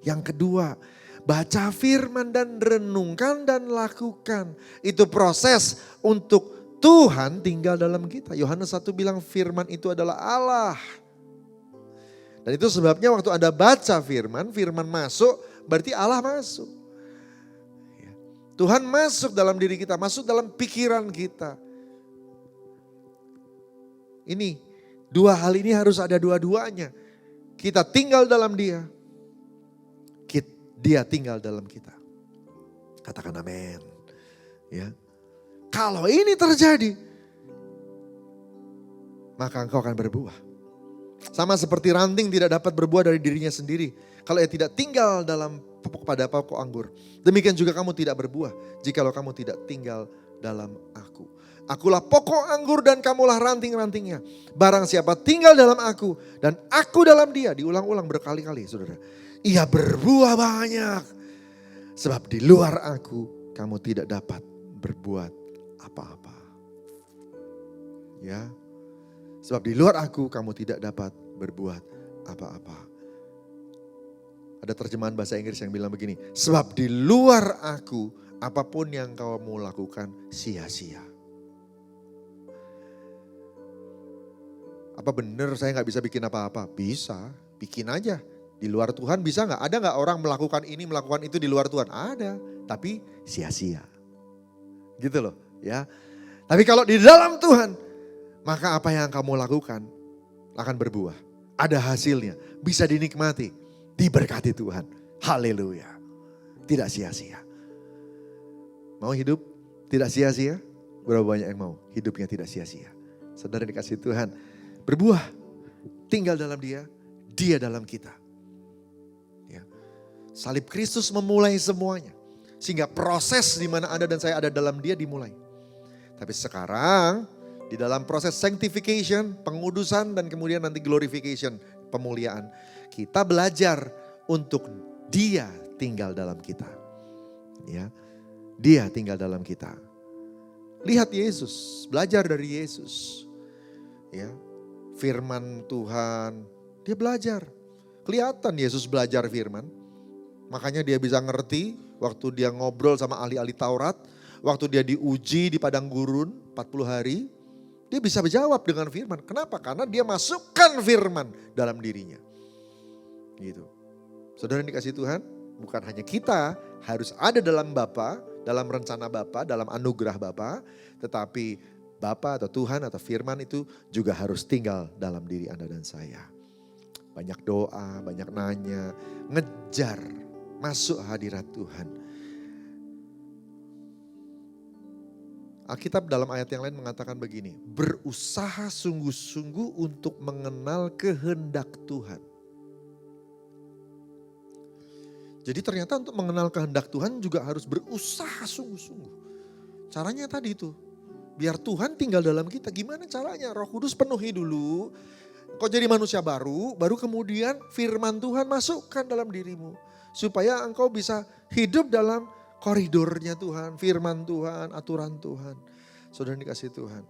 Yang kedua, baca firman dan renungkan dan lakukan. Itu proses untuk Tuhan tinggal dalam kita. Yohanes 1 bilang firman itu adalah Allah. Dan itu sebabnya waktu Anda baca firman, firman masuk berarti Allah masuk. Tuhan masuk dalam diri kita, masuk dalam pikiran kita. Ini, dua hal ini harus ada dua-duanya. Kita tinggal dalam Dia, Dia tinggal dalam kita. Katakan amin. Ya. Kalau ini terjadi, maka engkau akan berbuah. Sama seperti ranting tidak dapat berbuah dari dirinya sendiri. Kalau ia tidak tinggal pada pokok anggur. Demikian juga kamu tidak berbuah jikalau kamu tidak tinggal dalam aku. Akulah pokok anggur dan kamulah ranting-rantingnya. Barang siapa tinggal dalam aku dan aku dalam dia. Diulang-ulang berkali-kali saudara. Ia berbuah banyak. Sebab di luar aku kamu tidak dapat berbuat apa-apa. Ya. Sebab di luar aku kamu tidak dapat berbuat apa-apa. Ada terjemahan bahasa Inggris yang bilang begini. Sebab di luar aku apapun yang kamu lakukan sia-sia. Apa benar saya gak bisa bikin apa-apa? Bisa, bikin aja. Di luar Tuhan bisa gak? Ada gak orang melakukan ini, melakukan itu di luar Tuhan? Ada, tapi sia-sia. Gitu loh ya. Tapi kalau di dalam Tuhan, maka apa yang kamu lakukan akan berbuah. Ada hasilnya, bisa dinikmati, diberkati Tuhan. Haleluya. Tidak sia-sia. Mau hidup tidak sia-sia? Berapa banyak yang mau hidupnya tidak sia-sia? Saudara dikasih Tuhan, berbuah, tinggal dalam Dia, Dia dalam kita. Ya. Salib Kristus memulai semuanya. Sehingga proses di mana Anda dan saya ada dalam Dia dimulai. Tapi sekarang di dalam proses sanctification, pengudusan dan kemudian nanti glorification, pemuliaan. Kita belajar untuk Dia tinggal dalam kita. Ya, Dia tinggal dalam kita. Lihat Yesus, belajar dari Yesus. Ya, firman Tuhan, dia belajar. Kelihatan Yesus belajar firman. Makanya dia bisa ngerti waktu dia ngobrol sama ahli-ahli Taurat. Waktu dia diuji di padang gurun 40 hari. Dia bisa menjawab dengan firman. Kenapa? Karena dia masukkan firman dalam dirinya. Gitu. Saudara yang dikasih Tuhan, bukan hanya kita harus ada dalam Bapa, dalam rencana Bapa, dalam anugerah Bapa, tetapi Bapa atau Tuhan atau firman itu juga harus tinggal dalam diri Anda dan saya. banyak doa, banyak nanya, ngejar masuk hadirat Tuhan. Alkitab dalam ayat yang lain mengatakan begini, berusaha sungguh-sungguh untuk mengenal kehendak Tuhan. Jadi ternyata untuk mengenal kehendak Tuhan juga harus berusaha sungguh-sungguh. Caranya tadi itu, biar Tuhan tinggal dalam kita. Gimana caranya? Roh Kudus penuhi dulu, kau jadi manusia baru kemudian firman Tuhan masukkan dalam dirimu. Supaya engkau bisa hidup dalam koridornya Tuhan, firman Tuhan, aturan Tuhan. Saudara dikasih Tuhan.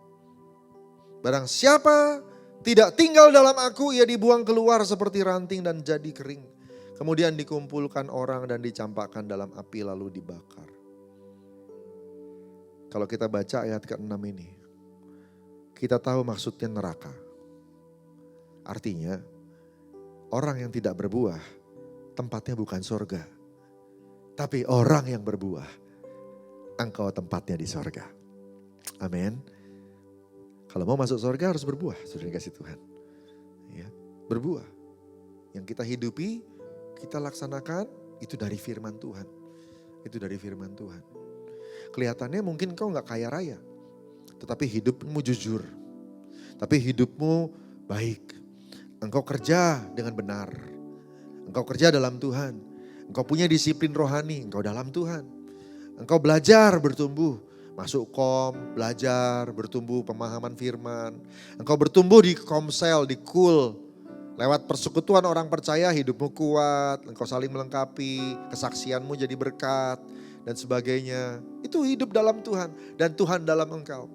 Barang siapa tidak tinggal dalam aku, ia dibuang keluar seperti ranting dan jadi kering. Kemudian dikumpulkan orang dan dicampakkan dalam api lalu dibakar. Kalau kita baca ayat ke-6 ini, kita tahu maksudnya neraka. Artinya orang yang tidak berbuah tempatnya bukan surga. Tapi orang yang berbuah, engkau tempatnya di surga. Amin. Kalau mau masuk surga harus berbuah, sudah dikasih Tuhan. Ya, berbuah. Yang kita hidupi, kita laksanakan, itu dari firman Tuhan. Itu dari firman Tuhan. Kelihatannya mungkin kau gak kaya raya, tetapi hidupmu jujur. Tapi hidupmu baik. Engkau kerja dengan benar. Engkau kerja dalam Tuhan. Engkau punya disiplin rohani, engkau dalam Tuhan. Engkau belajar bertumbuh. Masuk belajar, bertumbuh pemahaman firman. Engkau bertumbuh di komsel, di kul. Lewat persekutuan orang percaya hidupmu kuat. Engkau saling melengkapi, kesaksianmu jadi berkat dan sebagainya. Itu hidup dalam Tuhan dan Tuhan dalam engkau.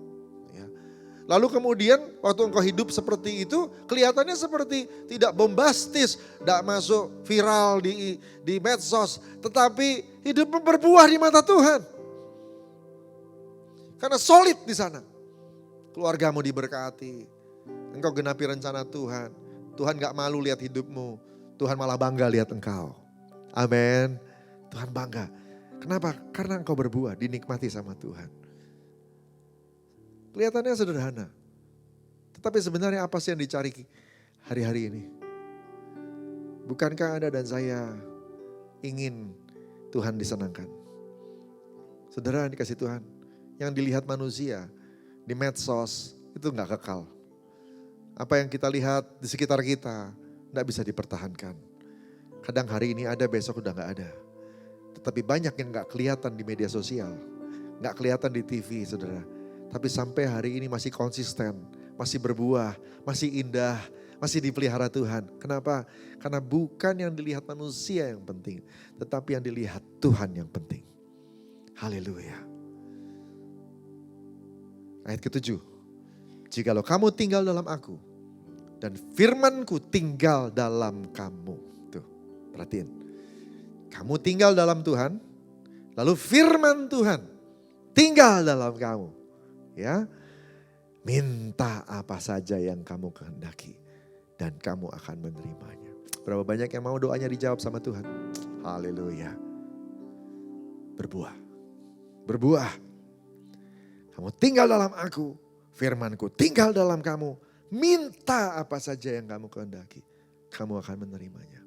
Lalu kemudian waktu engkau hidup seperti itu, kelihatannya seperti tidak bombastis, tidak masuk viral di medsos. Tetapi hidupmu berbuah di mata Tuhan. Karena solid di sana. Keluargamu diberkati. Engkau genapi rencana Tuhan. Tuhan gak malu lihat hidupmu. Tuhan malah bangga lihat engkau. Amin. Tuhan bangga. Kenapa? Karena engkau berbuah, dinikmati sama Tuhan. Kelihatannya sederhana. Tetapi sebenarnya apa sih yang dicari hari-hari ini? Bukankah Anda dan saya ingin Tuhan disenangkan? Saudara yang dikasih Tuhan, yang dilihat manusia di medsos itu gak kekal. Apa yang kita lihat di sekitar kita gak bisa dipertahankan. Kadang hari ini ada, besok udah gak ada. Tetapi banyak yang gak kelihatan di media sosial. Gak kelihatan di TV, saudara. Tapi sampai hari ini masih konsisten, masih berbuah, masih indah, masih dipelihara Tuhan. Kenapa? Karena bukan yang dilihat manusia yang penting, tetapi yang dilihat Tuhan yang penting. Haleluya. Ayat ke-7. Jikalau kamu tinggal dalam aku dan firmanku tinggal dalam kamu. Tuh, perhatiin. Kamu tinggal dalam Tuhan, lalu firman Tuhan tinggal dalam kamu. Ya, minta apa saja yang kamu kehendaki dan kamu akan menerimanya. Berapa banyak yang mau doanya dijawab sama Tuhan? Haleluya. Berbuah. Berbuah. Kamu tinggal dalam aku, firmanku tinggal dalam kamu. Minta apa saja yang kamu kehendaki, kamu akan menerimanya.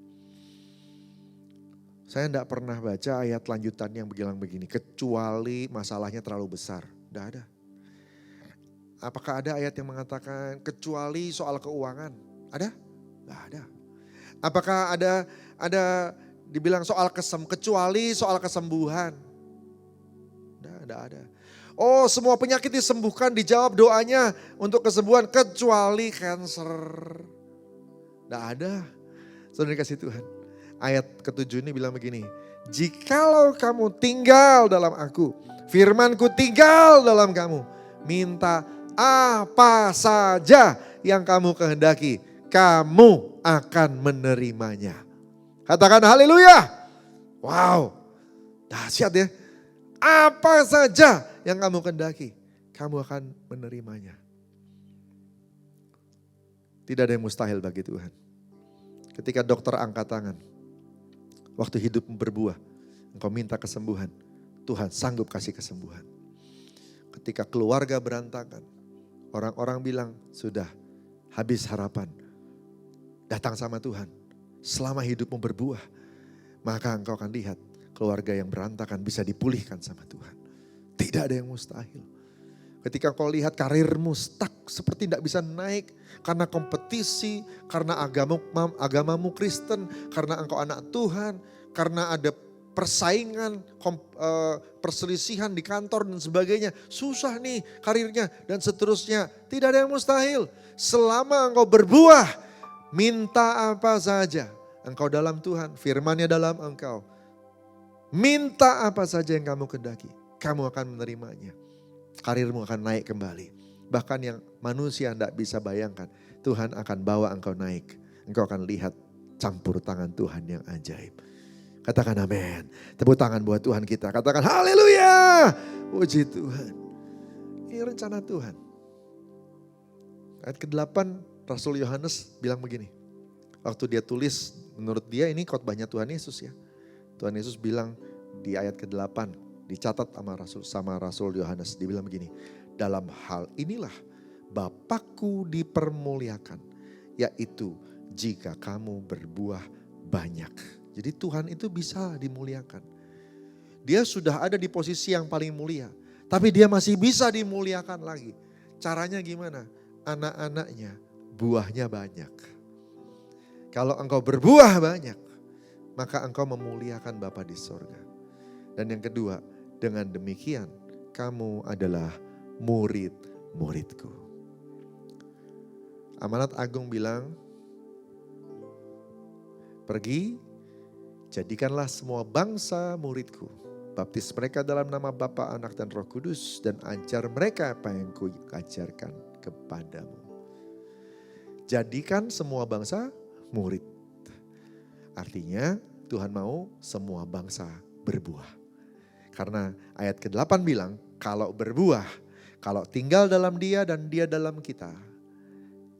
Saya tidak pernah baca ayat lanjutan yang bilang begini, kecuali masalahnya terlalu besar. Tidak ada. Apakah ada ayat yang mengatakan kecuali soal keuangan? Ada? Tidak ada. Apakah ada dibilang soal kecuali soal kesembuhan? Tidak ada. Oh, semua penyakit disembuhkan, dijawab doanya untuk kesembuhan kecuali cancer. Tidak ada. Saudara dikasih Tuhan. Ayat ke-7 ini bilang begini, jikalau kamu tinggal dalam aku, firmanku tinggal dalam kamu, minta apa saja yang kamu kehendaki, kamu akan menerimanya. Katakan haleluya. Wow, dahsyat ya. Apa saja yang kamu kehendaki, kamu akan menerimanya. Tidak ada yang mustahil bagi Tuhan. Ketika dokter angkat tangan, waktu hidupmu berbuah, engkau minta kesembuhan, Tuhan sanggup kasih kesembuhan. Ketika keluarga berantakan, orang-orang bilang sudah habis harapan. Datang sama Tuhan. Selama hidupmu berbuah, maka engkau akan lihat keluarga yang berantakan bisa dipulihkan sama Tuhan. Tidak ada yang mustahil. Ketika kau lihat karirmu stuck, seperti tidak bisa naik karena kompetisi, karena agamamu Kristen, karena engkau anak Tuhan, karena ada persaingan, perselisihan di kantor dan sebagainya. Susah nih karirnya dan seterusnya. Tidak ada yang mustahil. Selama engkau berbuah, minta apa saja. Engkau dalam Tuhan, firman-Nya dalam engkau. Minta apa saja yang kamu kehendaki, kamu akan menerimanya. Karirmu akan naik kembali. Bahkan yang manusia tidak bisa bayangkan, Tuhan akan bawa engkau naik. Engkau akan lihat campur tangan Tuhan yang ajaib. Katakan amin. Tepuk tangan buat Tuhan kita. Katakan haleluya. Puji Tuhan. Ini rencana Tuhan. Ayat ke-8 Rasul Yohanes bilang begini. Waktu dia tulis, menurut dia ini khotbahnya Tuhan Yesus ya. Tuhan Yesus bilang di ayat ke-8. Dicatat sama Rasul Yohanes. Dia bilang begini. Dalam hal inilah Bapakku dipermuliakan. Yaitu jika kamu berbuah banyak. Jadi Tuhan itu bisa dimuliakan. Dia sudah ada di posisi yang paling mulia. Tapi dia masih bisa dimuliakan lagi. Caranya gimana? Anak-anaknya buahnya banyak. Kalau engkau berbuah banyak, maka engkau memuliakan Bapa di sorga. Dan yang kedua, dengan demikian kamu adalah murid-muridku. Amanat Agung bilang, pergi, jadikanlah semua bangsa muridku. Baptis mereka dalam nama Bapa, Anak, dan Roh Kudus. Dan ajar mereka apa yang kuajarkan kepadamu. Jadikan semua bangsa murid. Artinya Tuhan mau semua bangsa berbuah. Karena ayat ke-8 bilang, kalau berbuah, kalau tinggal dalam Dia dan Dia dalam kita,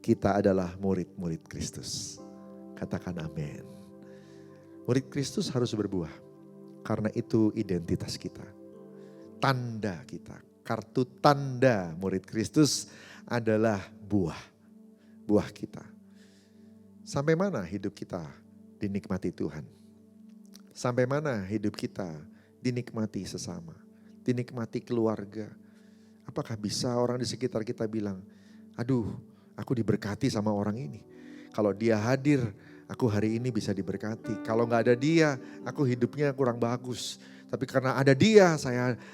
kita adalah murid-murid Kristus. Katakan amin. Murid Kristus harus berbuah. Karena itu identitas kita. Tanda kita. Kartu tanda murid Kristus adalah buah. Buah kita. Sampai mana hidup kita dinikmati Tuhan? Sampai mana hidup kita dinikmati sesama? Dinikmati keluarga? Apakah bisa orang di sekitar kita bilang, aduh aku diberkati sama orang ini. Kalau dia hadir, aku hari ini bisa diberkati. Kalau gak ada dia, aku hidupnya kurang bagus. Tapi karena ada dia,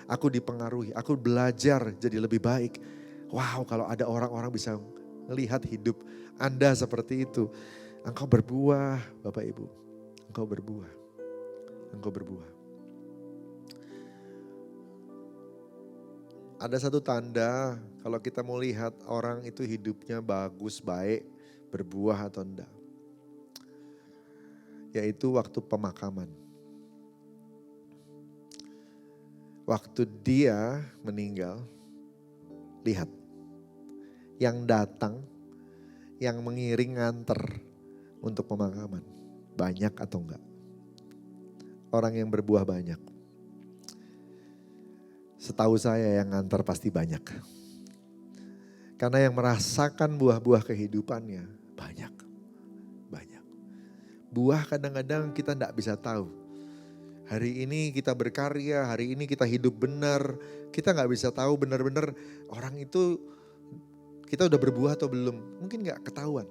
aku dipengaruhi. Aku belajar jadi lebih baik. Wow, kalau ada orang-orang bisa melihat hidup Anda seperti itu. Engkau berbuah, Bapak Ibu. Engkau berbuah. Engkau berbuah. Ada satu tanda kalau kita mau lihat orang itu hidupnya bagus, baik, berbuah atau enggak. Yaitu waktu pemakaman. Waktu dia meninggal, lihat. Yang datang, yang mengiring nganter untuk pemakaman. Banyak atau enggak? Orang yang berbuah banyak. Setahu saya yang nganter pasti banyak. Karena yang merasakan buah-buah kehidupannya banyak. Banyak. Buah kadang-kadang kita tidak bisa tahu. Hari ini kita berkarya, hari ini kita hidup benar. Kita gak bisa tahu benar-benar orang itu kita udah berbuah atau belum. Mungkin gak ketahuan.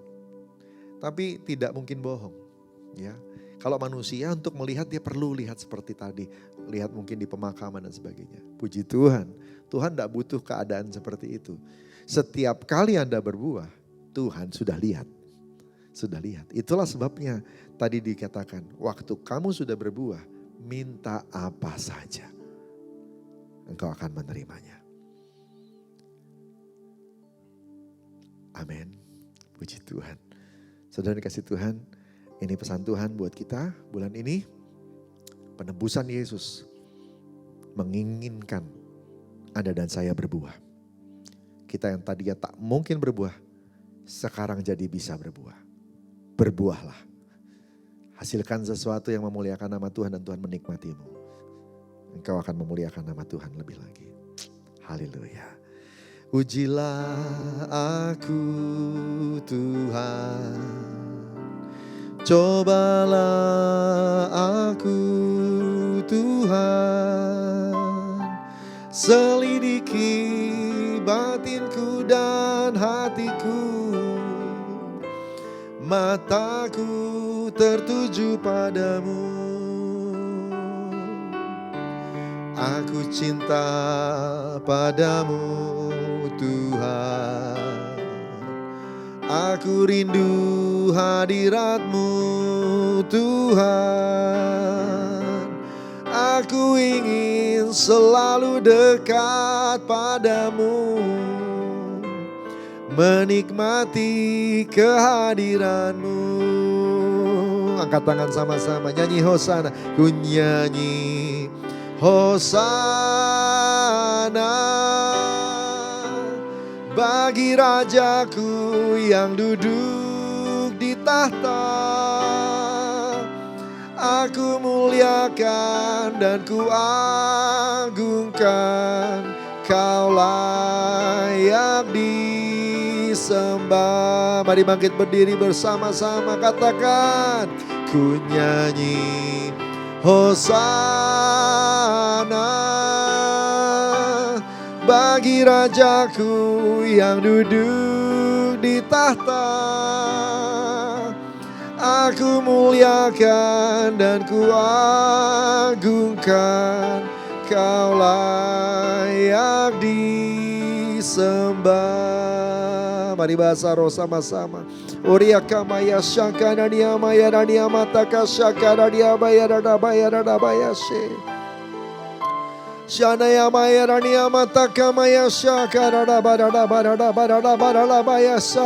Tapi tidak mungkin bohong. Ya. Kalau manusia untuk melihat dia perlu lihat seperti tadi. Lihat mungkin di pemakaman dan sebagainya. Puji Tuhan. Tuhan tidak butuh keadaan seperti itu. Setiap kali Anda berbuah, Tuhan sudah lihat. Sudah lihat. Itulah sebabnya tadi dikatakan, waktu kamu sudah berbuah, minta apa saja. Engkau akan menerimanya. Amin. Puji Tuhan. Saudara dikasih Tuhan, ini pesan Tuhan buat kita bulan ini. Penebusan Yesus menginginkan Anda dan saya berbuah. Kita yang tadinya tak mungkin berbuah, sekarang jadi bisa berbuah. Berbuahlah. Hasilkan sesuatu yang memuliakan nama Tuhan dan Tuhan menikmatimu. Engkau akan memuliakan nama Tuhan lebih lagi. Haleluya. Ujilah aku Tuhan. Cobalah aku Tuhan, selidiki batinku dan hatiku. Mataku tertuju padamu. Aku cinta padamu Tuhan. Aku rindu hadirat-Mu Tuhan. Aku ingin selalu dekat padamu, menikmati kehadiran-Mu. Angkat tangan sama-sama, nyanyi Hosana. Ku nyanyi Hosana bagi Rajaku yang duduk di tahta. Aku muliakan dan ku agungkan, Kau layak disembah. Mari bangkit berdiri bersama-sama, katakan, ku nyanyi Hosana bagi Rajaku yang duduk di tahta. Aku muliakan dan ku agungkan, Kau layak disembah. Mari bahasa roh sama-sama. Uria kamaya syakana niyamaya niyamata syakana niyamaya niyamaya she. Shana yamaya niyamata kamaya syakana niyamaya she.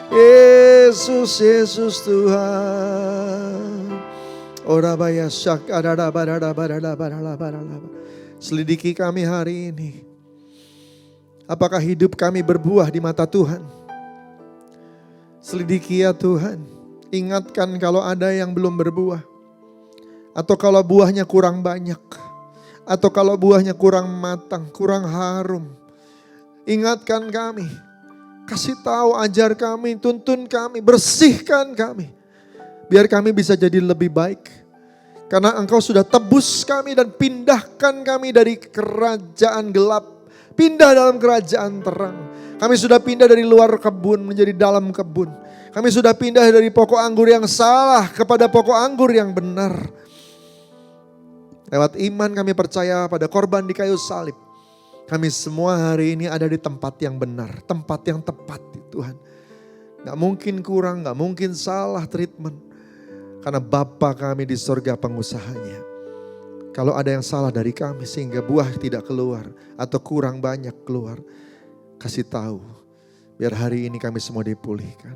Yesus, Yesus Tuhan. Orabaya syakana. Selidiki kami hari ini. Apakah hidup kami berbuah di mata Tuhan? Selidiki ya Tuhan. Ingatkan kalau ada yang belum berbuah. Atau kalau buahnya kurang banyak. Atau kalau buahnya kurang matang, kurang harum. Ingatkan kami. Kasih tahu, ajar kami, tuntun kami, bersihkan kami. Biar kami bisa jadi lebih baik. Karena Engkau sudah tebus kami dan pindahkan kami dari kerajaan gelap. Pindah dalam kerajaan terang. Kami sudah pindah dari luar kebun menjadi dalam kebun. Kami sudah pindah dari pokok anggur yang salah kepada pokok anggur yang benar. Lewat iman kami percaya pada korban di kayu salib. Kami semua hari ini ada di tempat yang benar. Tempat yang tepat Tuhan. Gak mungkin kurang, gak mungkin salah treatment. Karena Bapa kami di surga pengusahanya. Kalau ada yang salah dari kami sehingga buah tidak keluar atau kurang banyak keluar, kasih tahu. Biar hari ini kami semua dipulihkan.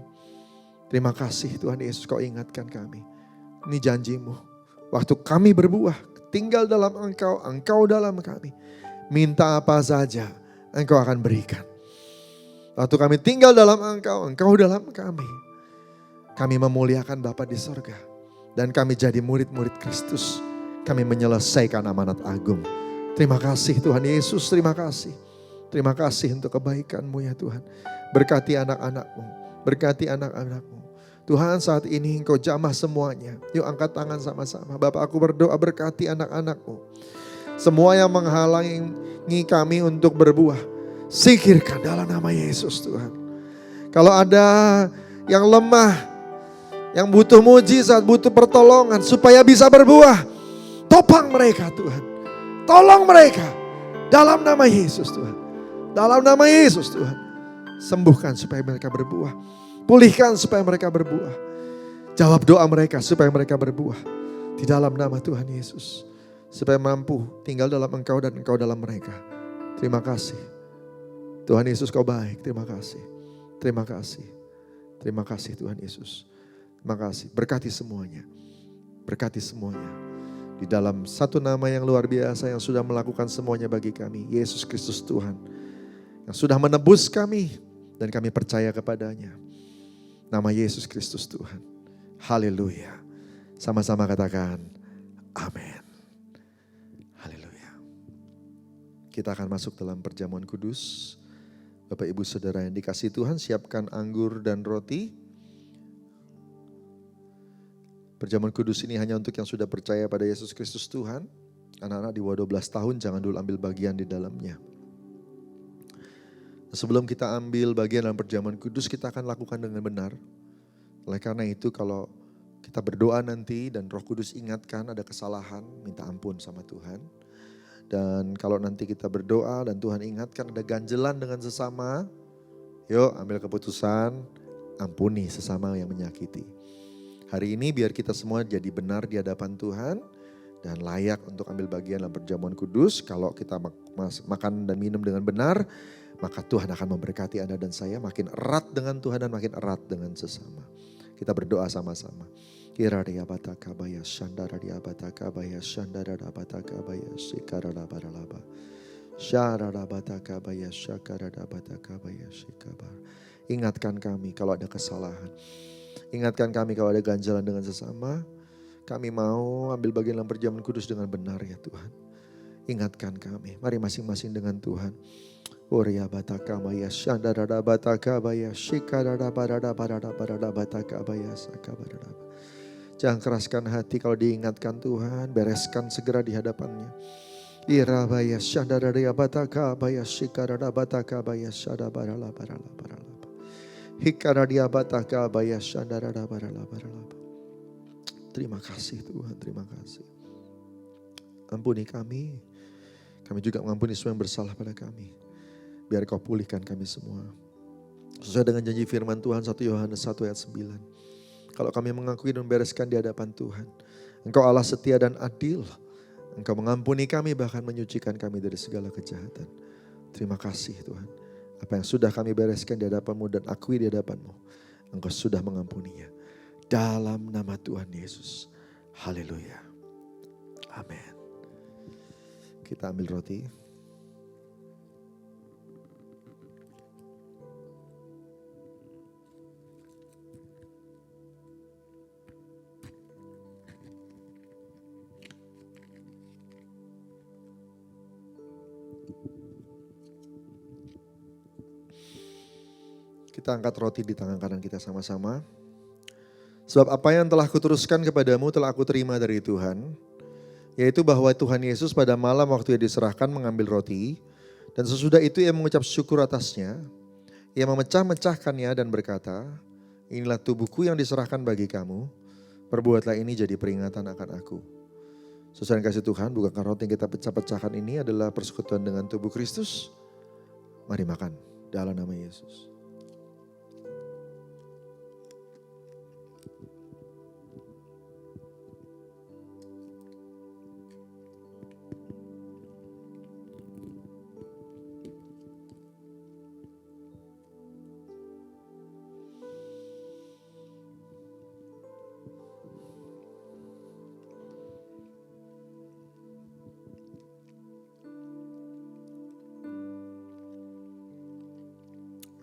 Terima kasih Tuhan Yesus, Kau ingatkan kami. Ini janji-Mu. Waktu kami berbuah, tinggal dalam Engkau, Engkau dalam kami. Minta apa saja, Engkau akan berikan. Waktu kami tinggal dalam Engkau, Engkau dalam kami. Kami memuliakan Bapa di surga. Dan kami jadi murid-murid Kristus. Kami menyelesaikan amanat agung. Terima kasih Tuhan Yesus, terima kasih. Terima kasih untuk kebaikan-Mu ya Tuhan. Berkati anak-anak-Mu, berkati anak-anak-Mu. Tuhan saat ini Engkau jamah semuanya. Yuk angkat tangan sama-sama. Bapak aku berdoa berkati anak-anak-Mu. Semua yang menghalangi kami untuk berbuah. Singkirkan dalam nama Yesus Tuhan. Kalau ada yang lemah, yang butuh mujizat, butuh pertolongan supaya bisa berbuah. Topang mereka Tuhan. Tolong mereka. Dalam nama Yesus Tuhan. Dalam nama Yesus Tuhan. Sembuhkan supaya mereka berbuah. Pulihkan supaya mereka berbuah. Jawab doa mereka supaya mereka berbuah. Di dalam nama Tuhan Yesus. Supaya mampu tinggal dalam Engkau dan Engkau dalam mereka. Terima kasih. Tuhan Yesus Kau baik. Terima kasih. Terima kasih. Terima kasih Tuhan Yesus. Terima kasih. Berkati semuanya. Berkati semuanya. Di dalam satu nama yang luar biasa yang sudah melakukan semuanya bagi kami. Yesus Kristus Tuhan. Yang sudah menebus kami. Dan kami percaya kepadanya. Nama Yesus Kristus Tuhan. Haleluya. Sama-sama katakan amin. Haleluya. Kita akan masuk dalam perjamuan kudus. Bapak Ibu Saudara yang dikasihi Tuhan, siapkan anggur dan roti. Perjamuan kudus ini hanya untuk yang sudah percaya pada Yesus Kristus Tuhan. Anak-anak di bawah 12 tahun jangan dulu ambil bagian di dalamnya. Sebelum kita ambil bagian dalam perjamuan kudus, kita akan lakukan dengan benar. Oleh karena itu kalau kita berdoa nanti dan Roh Kudus ingatkan ada kesalahan, minta ampun sama Tuhan. Dan kalau nanti kita berdoa dan Tuhan ingatkan ada ganjelan dengan sesama, yuk ambil keputusan, ampuni sesama yang menyakiti. Hari ini biar kita semua jadi benar di hadapan Tuhan dan layak untuk ambil bagian dalam perjamuan kudus. Kalau kita makan dan minum dengan benar, maka Tuhan akan memberkati Anda dan saya makin erat dengan Tuhan dan makin erat dengan sesama. Kita berdoa sama-sama. Kira dia bataka baya shandara dia bataka baya shandara dia bataka baya sikara dia baralaba. Syarara bataka baya syakara dia bataka baya sikabar. Ingatkan kami kalau ada kesalahan. Ingatkan kami kalau ada ganjalan dengan sesama. Kami mau ambil bagian dalam perjamuan kudus dengan benar ya Tuhan. Ingatkan kami. Mari masing-masing dengan Tuhan. Oria bataka baya shandara dia bataka baya sikara dia barada bataka baya sakabarada. Jangan keraskan hati kalau diingatkan Tuhan, bereskan segera di hadapannya. Ira baya shandara dia bataka baya sikara dia bataka baya sada barala. Hikara dia bataka baya shandara dia barala. Terima kasih Tuhan, terima kasih. Ampuni kami. Kami juga mengampuni semua yang bersalah pada kami. Biar Kau pulihkan kami semua. Sesuai dengan janji firman Tuhan 1 Yohanes 1 ayat 9. Kalau kami mengakui dan membereskan di hadapan Tuhan, Engkau Allah setia dan adil. Engkau mengampuni kami bahkan menyucikan kami dari segala kejahatan. Terima kasih Tuhan. Apa yang sudah kami bereskan di hadapan-Mu dan akui di hadapan-Mu, Engkau sudah mengampuninya. Dalam nama Tuhan Yesus. Haleluya. Amin. Kita ambil roti. Kita angkat roti di tangan kanan kita sama-sama. Sebab apa yang telah kuteruskan kepadamu telah aku terima dari Tuhan. Yaitu bahwa Tuhan Yesus pada malam waktu Ia diserahkan mengambil roti. Dan sesudah itu Ia mengucap syukur atasnya. Ia memecah-mecahkannya dan berkata, inilah tubuhku yang diserahkan bagi kamu. Perbuatlah ini jadi peringatan akan aku. Sesuai kasih Tuhan, bukankah roti yang kita pecah-pecahkan ini adalah persekutuan dengan tubuh Kristus? Mari makan dalam nama Yesus.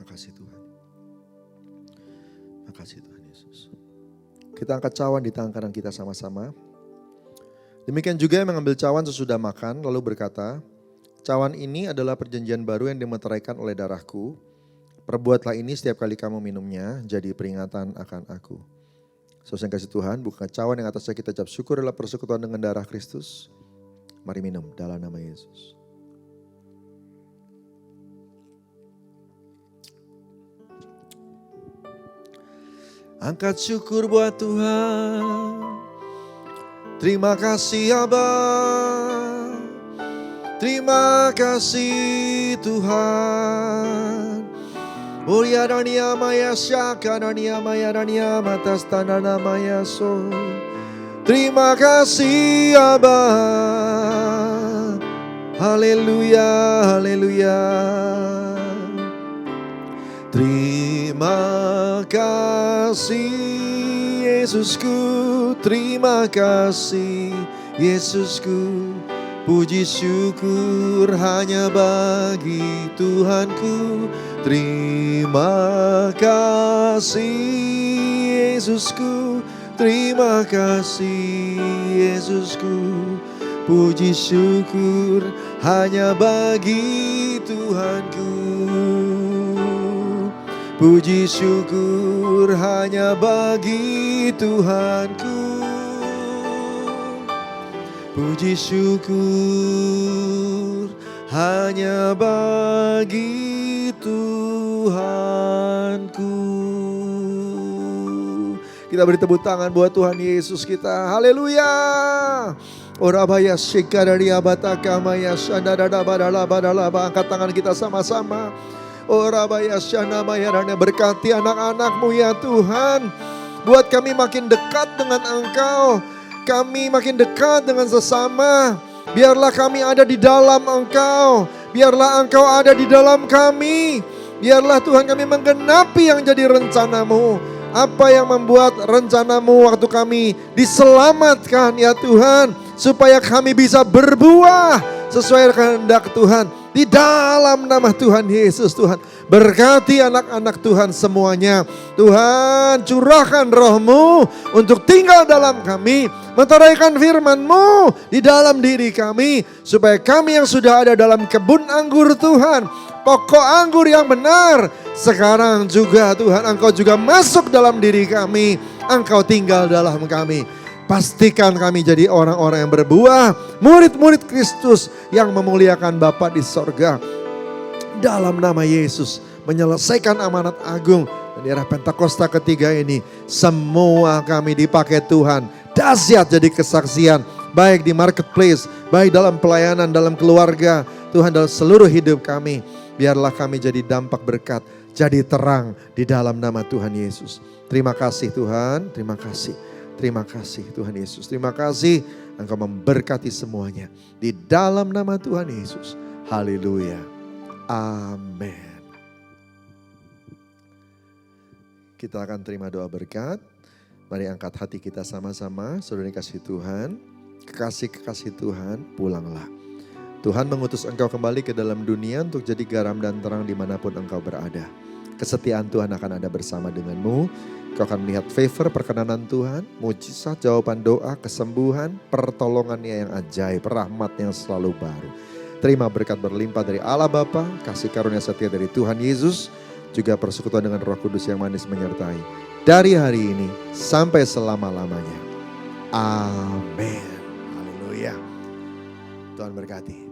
Makasih Tuhan. Makasih Tuhan Yesus. Kita angkat cawan di tangan kanan kita sama-sama. Demikian juga yang mengambil cawan sesudah makan lalu berkata, cawan ini adalah perjanjian baru yang dimeteraikan oleh darahku. Perbuatlah ini setiap kali kamu minumnya jadi peringatan akan aku. Saudara yang kasih Tuhan, bukan cawan yang atasnya kita ucap syukur adalah persekutuan dengan darah Kristus. Mari minum dalam nama Yesus. Angkat syukur buat Tuhan. Terima kasih Abah. Terima kasih Tuhan. Mulia dan maya syaka dan maya dan atas tanah namanya so. Terima kasih Abah. Haleluya, haleluya. Terima kasih Yesusku, terima kasih Yesusku. Puji syukur hanya bagi Tuhanku. Terima kasih Yesusku, terima kasih Yesusku. Puji syukur hanya bagi Tuhanku. Terima kasih Yesusku, terima kasih Yesusku. Puji syukur hanya bagi Tuhanku. Terima kasih Yesusku, terima kasih Yesusku. Puji syukur hanya bagi Tuhanku. Terima kasih Yesusku, terima kasih Yesusku. Puji syukur hanya bagi Tuhanku. Terima kasih Yesusku, terima kasih Yesusku. Puji syukur hanya bagi Tuhanku. Puji syukur hanya bagi Tuhanku. Puji syukur hanya bagi Tuhanku. Kita beri tepuk tangan buat Tuhan Yesus kita. Haleluya. Orabaya shikararia bataka maya shandada badala badalaba. Angkat tangan kita sama-sama. Orabaya shana mayarane, berkati anak-anakmu ya Tuhan. Buat kami makin dekat dengan Engkau. Kami makin dekat dengan sesama. Biarlah kami ada di dalam Engkau. Biarlah Engkau ada di dalam kami. Biarlah Tuhan kami menggenapi yang jadi rencana-Mu. Apa yang membuat rencana-Mu waktu kami diselamatkan ya Tuhan. Supaya kami bisa berbuah sesuai kehendak Tuhan. Di dalam nama Tuhan Yesus Tuhan. Berkati anak-anak Tuhan semuanya. Tuhan curahkan roh-Mu untuk tinggal dalam kami. Mentoraikan firman-Mu di dalam diri kami. Supaya kami yang sudah ada dalam kebun anggur Tuhan. Pokok anggur yang benar. Sekarang juga Tuhan Engkau juga masuk dalam diri kami. Engkau tinggal dalam kami. Pastikan kami jadi orang-orang yang berbuah. Murid-murid Kristus yang memuliakan Bapa di sorga. Dalam nama Yesus menyelesaikan amanat agung. Dan di era Pentakosta ketiga ini semua kami dipakai Tuhan. Dahsyat jadi kesaksian. Baik di marketplace, baik dalam pelayanan, dalam keluarga. Tuhan dalam seluruh hidup kami. Biarlah kami jadi dampak berkat. Jadi terang di dalam nama Tuhan Yesus. Terima kasih Tuhan, terima kasih. Terima kasih Tuhan Yesus. Terima kasih Engkau memberkati semuanya. Di dalam nama Tuhan Yesus. Haleluya. Amin. Kita akan terima doa berkat. Mari angkat hati kita sama-sama. Saudara kasih Tuhan. Kekasih-kekasih Tuhan, pulanglah. Tuhan mengutus engkau kembali ke dalam dunia untuk jadi garam dan terang dimanapun engkau berada. Kesetiaan Tuhan akan ada bersama denganmu. Kau akan melihat favor perkenanan Tuhan, mujizat jawaban doa, kesembuhan, pertolongannya yang ajaib, rahmatnya yang selalu baru. Terima berkat berlimpah dari Allah Bapa, kasih karunia setia dari Tuhan Yesus, juga persekutuan dengan Roh Kudus yang manis menyertai. Dari hari ini sampai selama-lamanya. Amin. Haleluya. Tuhan berkati.